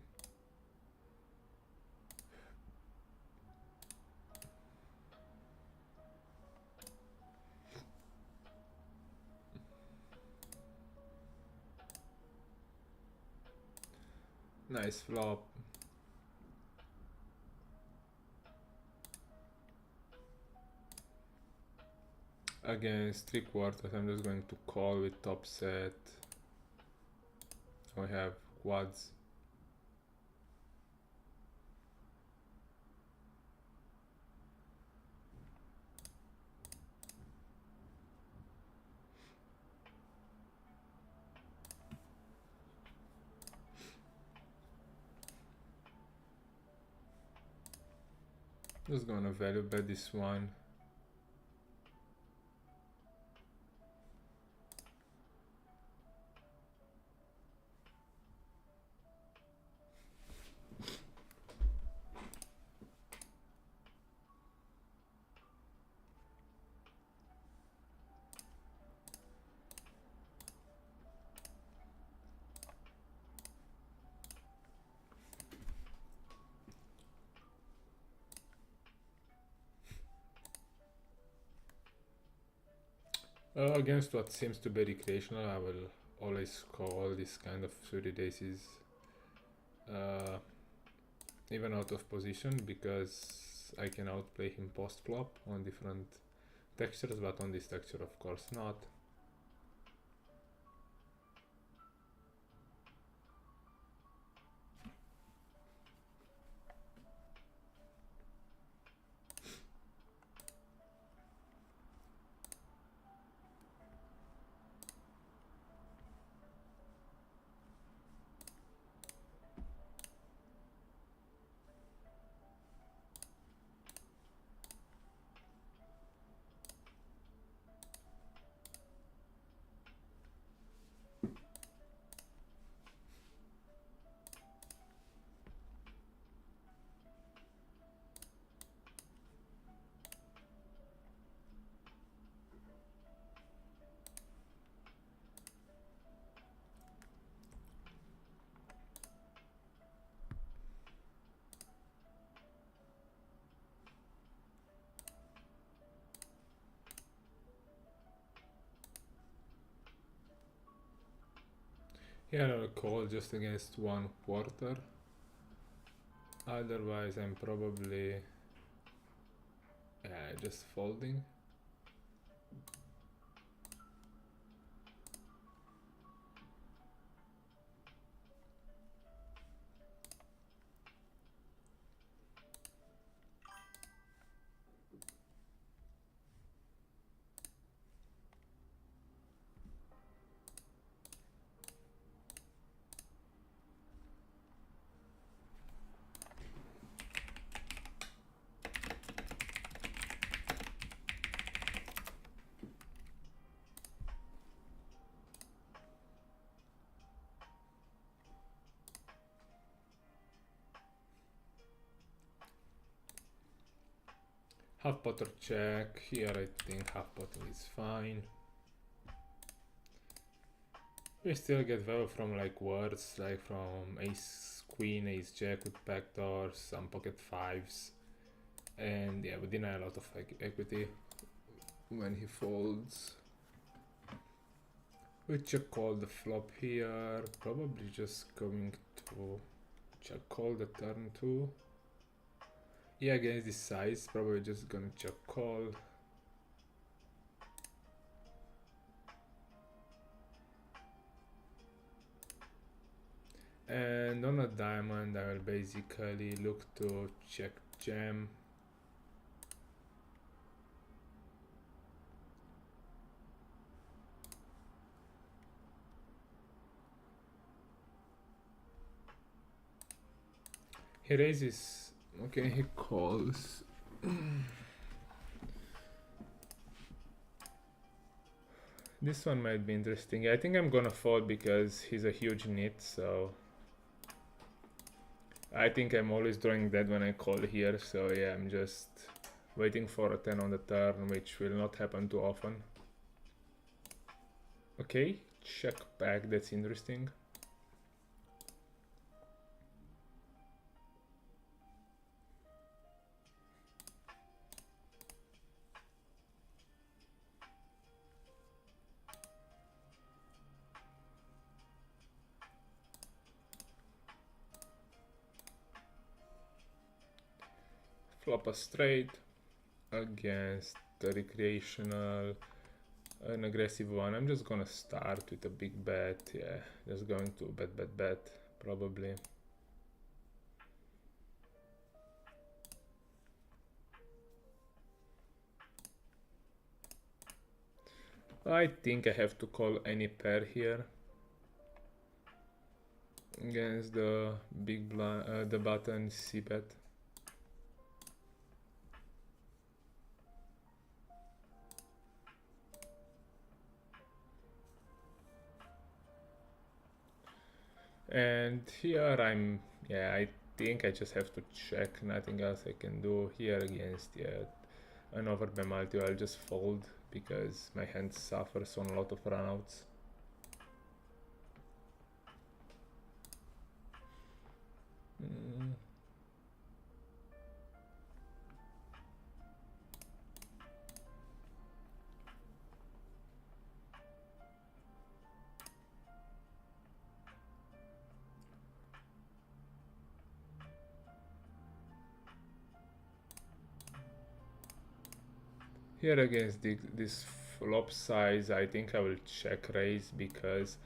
nice flop. Against 3/4, I'm just going to call with top set. We have quads. Just gonna value bet this one. Against what seems to be recreational, I will always call this kind of suited aces even out of position, because I can outplay him post flop on different textures, but on this texture of course not. Here I'll call just against 1/4. Otherwise I'm probably just folding. Half pot or check. Here I think half pot is fine. We still get value from like words, like from ace queen, ace jack with backdoors, some pocket fives, and yeah, we deny a lot of equity when he folds. We check call the flop here, probably just going to check call the turn 2. Yeah, against this size, probably just gonna check call. And on a diamond, I will basically look to check jam. He raises, okay, he calls. This one might be interesting. I think I'm gonna fold because he's a huge nit, so I think I'm always drawing dead when I call here, so yeah, I'm just waiting for a 10 on the turn, which will not happen too often. Okay, check back, that's interesting. Flop a straight against the recreational, an aggressive one. I'm just gonna start with a big bet. Yeah, just going to bet probably. I think I have to call any pair here against the big blind, the button C bet. And here I think I just have to check, nothing else I can do here against, an overbet multi. I'll just fold because my hand suffers on a lot of runouts. Here against this flop size, I think I will check raise because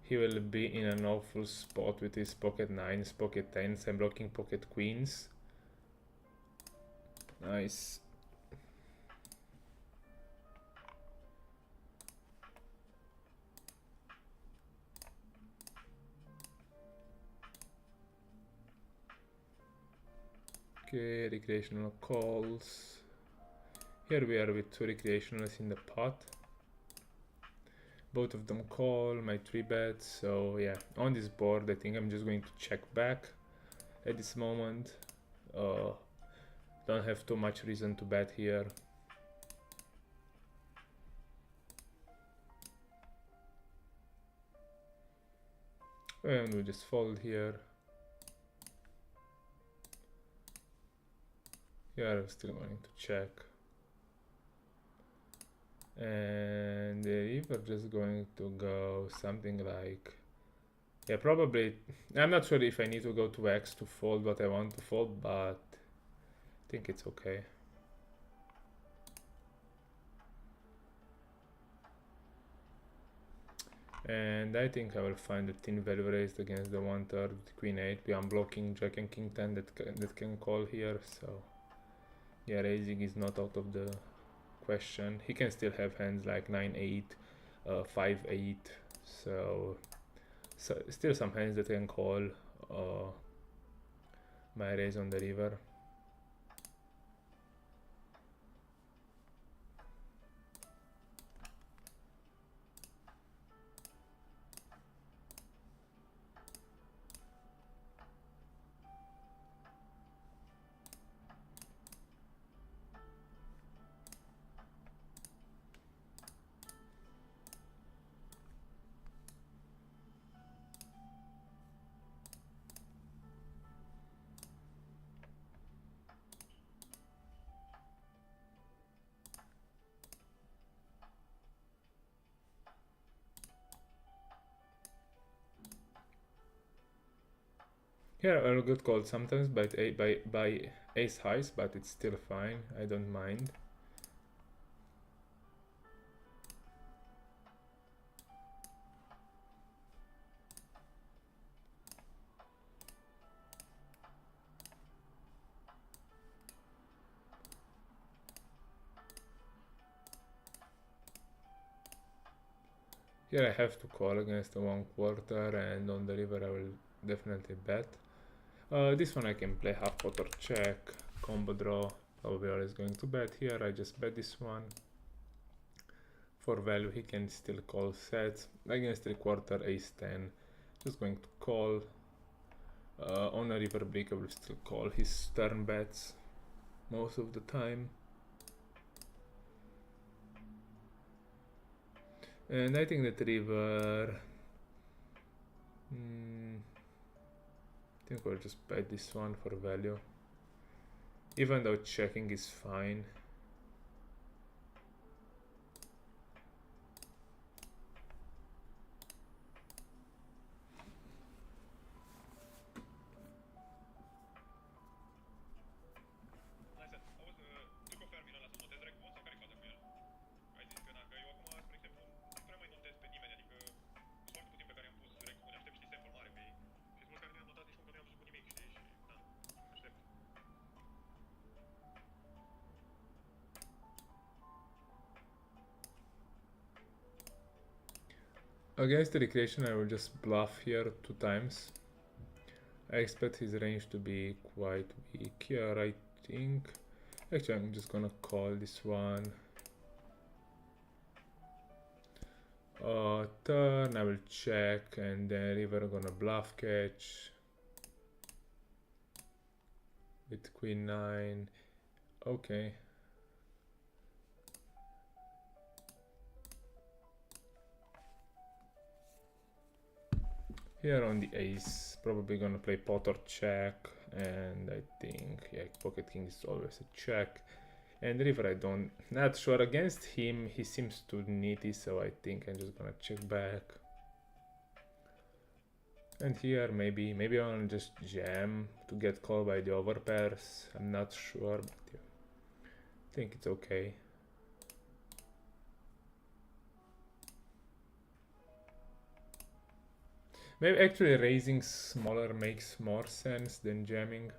he will be in an awful spot with his pocket 9s, pocket 10s. I'm blocking pocket queens. Nice. Okay, recreational calls. Here we are with 2 recreationals in the pot. Both of them call, my 3 bets, so yeah, on this board I think I'm just going to check back at this moment. Don't have too much reason to bet here. And we just fold here. Here I'm still going to check. And the river just going to go something like, yeah, probably, I'm not sure if I need to go to X to fold what I want to fold, but I think it's okay. And I think I will find a thin value raised against the 1/3 queen 8. We are blocking jack and king 10 that can call here, so yeah, raising is not out of the question. He can still have hands like 9-8, 5-8, so still some hands that can call my raise on the river. Here I'll get called sometimes by ace highs, but it's still fine. I don't mind. Here I have to call against the 1/4, and on the river I will definitely bet. This one I can play half pot or check, combo draw, probably always going to bet. Here I just bet this one. For value he can still call sets. Against 3/4 ace 10, just going to call. On a river brick I will still call his turn bets most of the time. And I think that river, I think I'll just bet this one for value, even though checking is fine. Against the recreation I will just bluff here 2 times. I expect his range to be quite weak here, I think. Actually I'm just gonna call this one. Turn I will check, and then river gonna bluff catch with queen 9. Okay. Here on the ace, probably gonna play pot or check, and I think, yeah, pocket king is always a check. And river I don't, not sure. Against him, he seems too needy, so I think I'm just gonna check back. And here maybe I'll just jam to get called by the overpairs. I'm not sure, but yeah, I think it's okay. Maybe actually raising smaller makes more sense than jamming.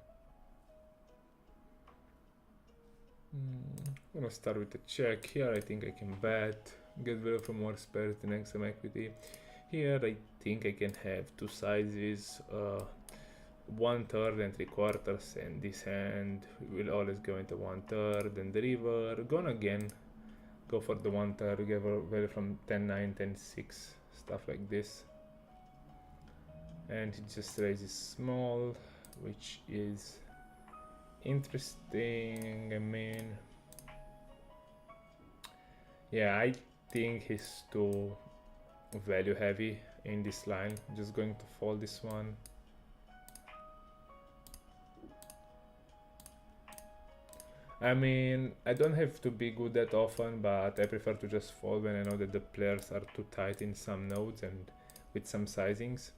I'm gonna start with a check. Here I think I can bet, get value from more spares the next some equity. Here I think I can have 2 sizes, 1/3 and 3/4, and this hand will always go into 1/3, and the river gonna again go for the 1/3, get value from 10-9, 10-6, stuff like this. And he just raises small, which is interesting. I mean, yeah, I think he's too value heavy in this line. Just going to fold this one. I mean, I don't have to be good that often, but I prefer to just fold when I know that the players are too tight in some nodes and with some sizings.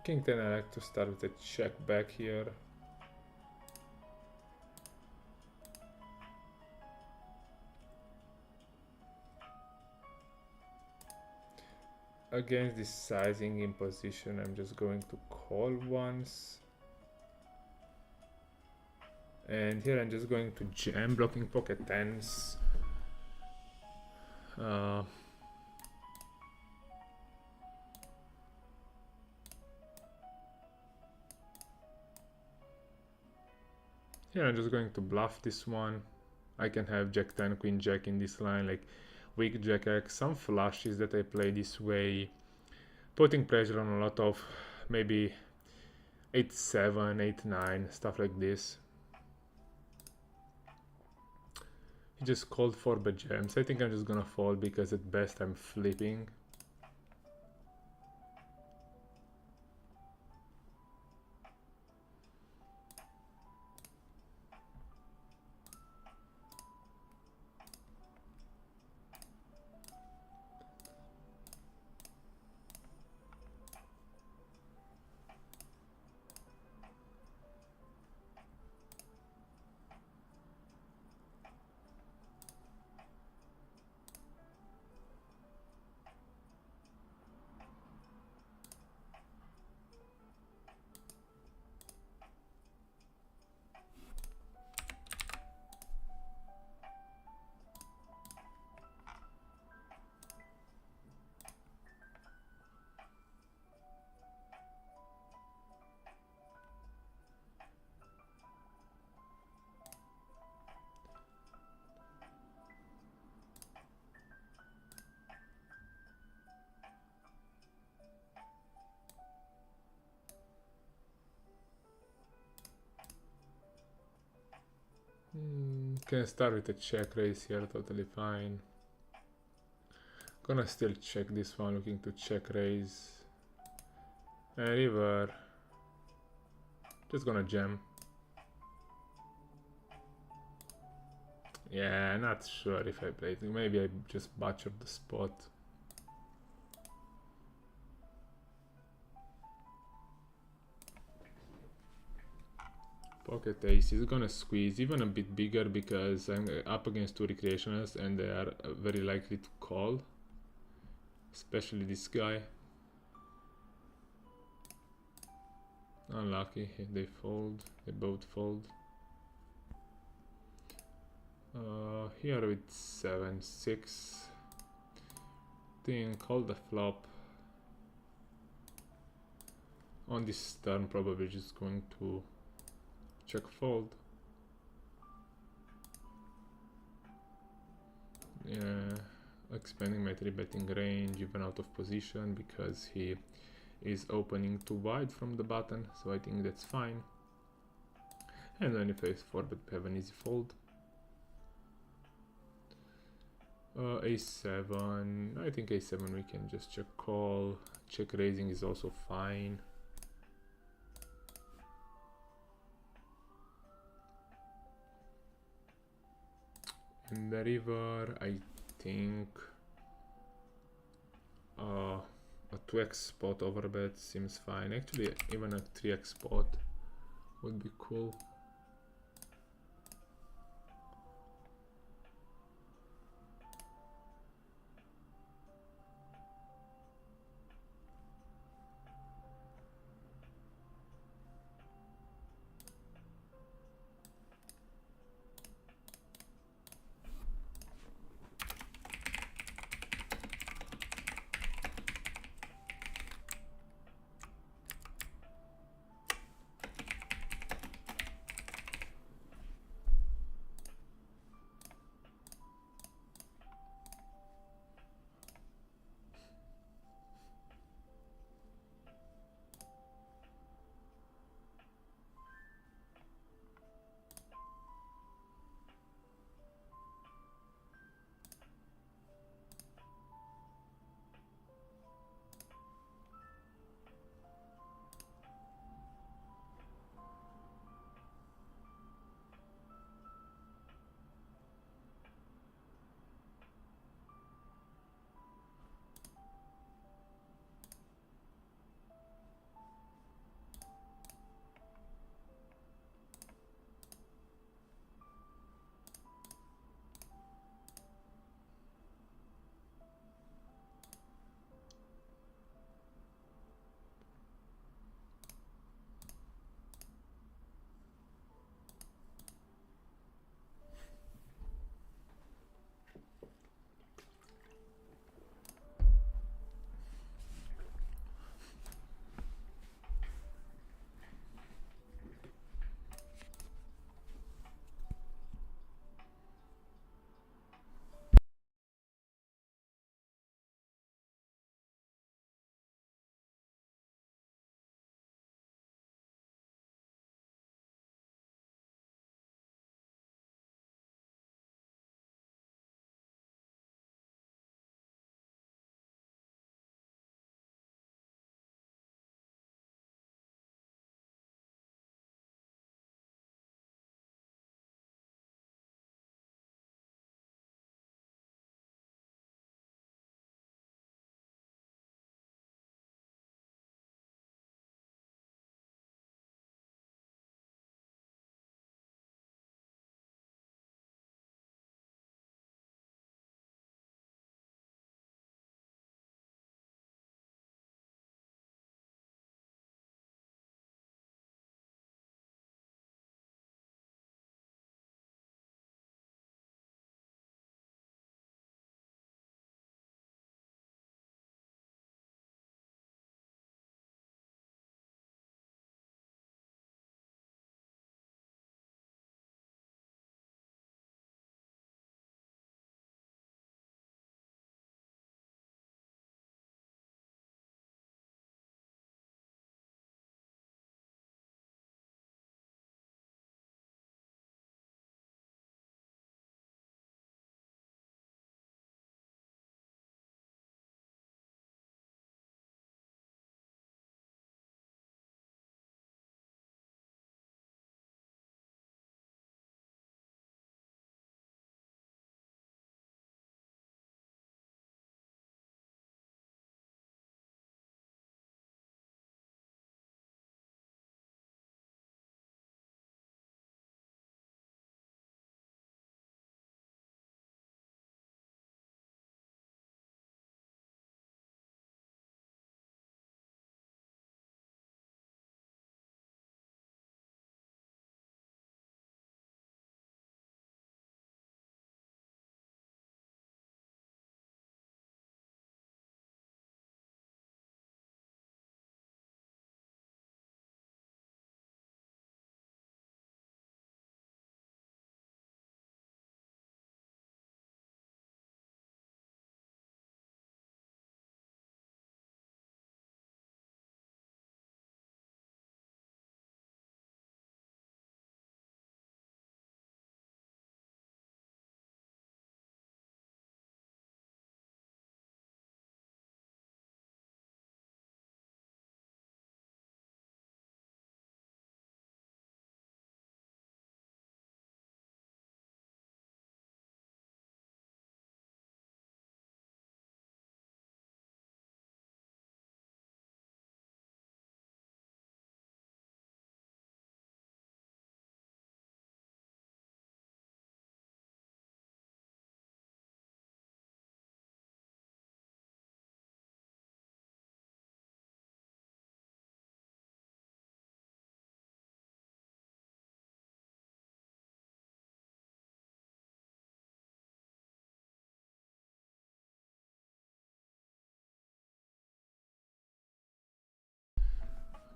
King 10 I like to start with a check back here. Against this sizing in position, I'm just going to call once. And here I'm just going to jam, blocking pocket tens. Here I'm just going to bluff this one. I can have Jack 10, Queen Jack in this line, like weak Jack X, some flushes that I play this way, putting pressure on a lot of maybe 8-7, 8-9, stuff like this. He just called for the jams. I think I'm just gonna fold because at best I'm flipping. Can start with a check raise here, totally fine. Gonna still check this one, looking to check raise. And river. Just gonna jam. Yeah, not sure if I played. Maybe I just butchered the spot. Pocket ace is gonna squeeze even a bit bigger because I'm up against two recreationals and they are very likely to call. Especially this guy. Unlucky, they fold. They both fold. Here with 7-6. Think call the flop. On this turn, probably just going to check fold. Yeah, expanding my 3-betting range even out of position because he is opening too wide from the button, so I think that's fine. And then if I 4-bet, we have an easy fold. A7, I think A7 we can just check call. Check raising is also fine. In the river, I think a 2x spot overbet seems fine. Actually, even a 3x spot would be cool.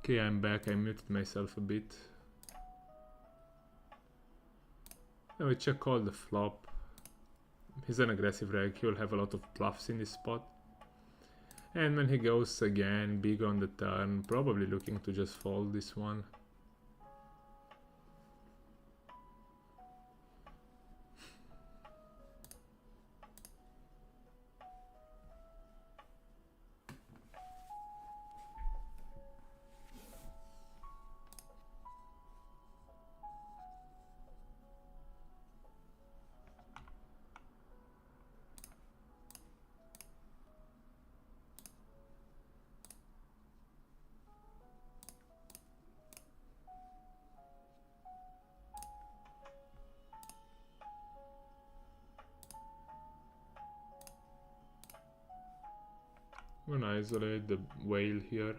Okay, I'm back. I muted myself a bit. And we check all the flop. He's an aggressive reg. He'll have a lot of bluffs in this spot. And when he goes again, big on the turn, probably looking to just fold this one. I'm gonna isolate the whale here.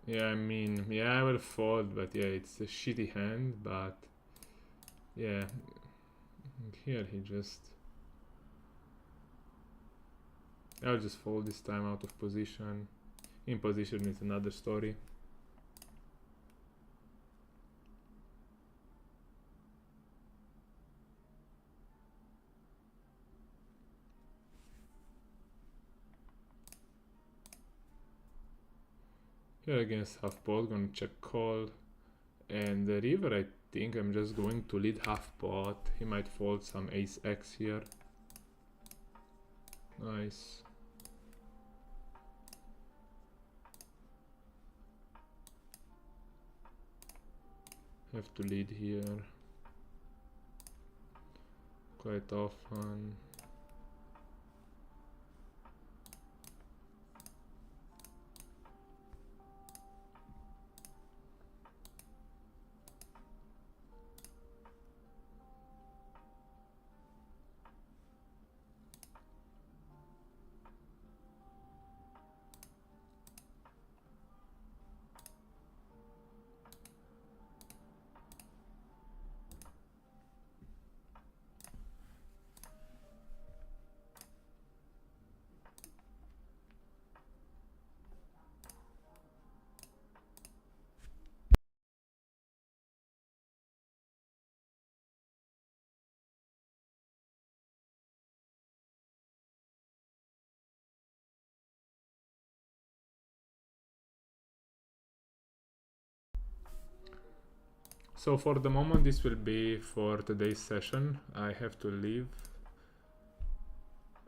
Yeah, I mean, yeah, I will fold, but yeah, it's a shitty hand, but yeah, here he just... I'll just fold this time out of position. In position is another story. Here against half pot, gonna check call. And the river, I think I'm just going to lead half pot. He might fold some ace X here. Nice. Have to lead here quite often. So for the moment this will be for today's session. I have to leave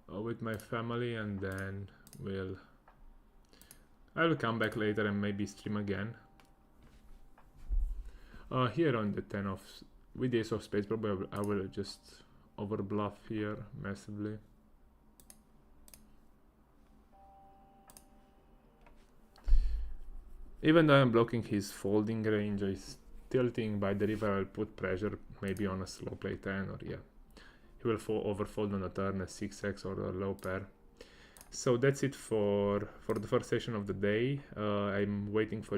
with my family, and then I will come back later and maybe stream again. Here on the 10 of... with the ace of spades, probably I will just overbluff here massively. Even though I'm blocking his folding range, I still think by the river I'll put pressure maybe on a slow play 10, or yeah. He will overfold on a turn a 6x or a low pair. So that's it for the first session of the day. I'm waiting for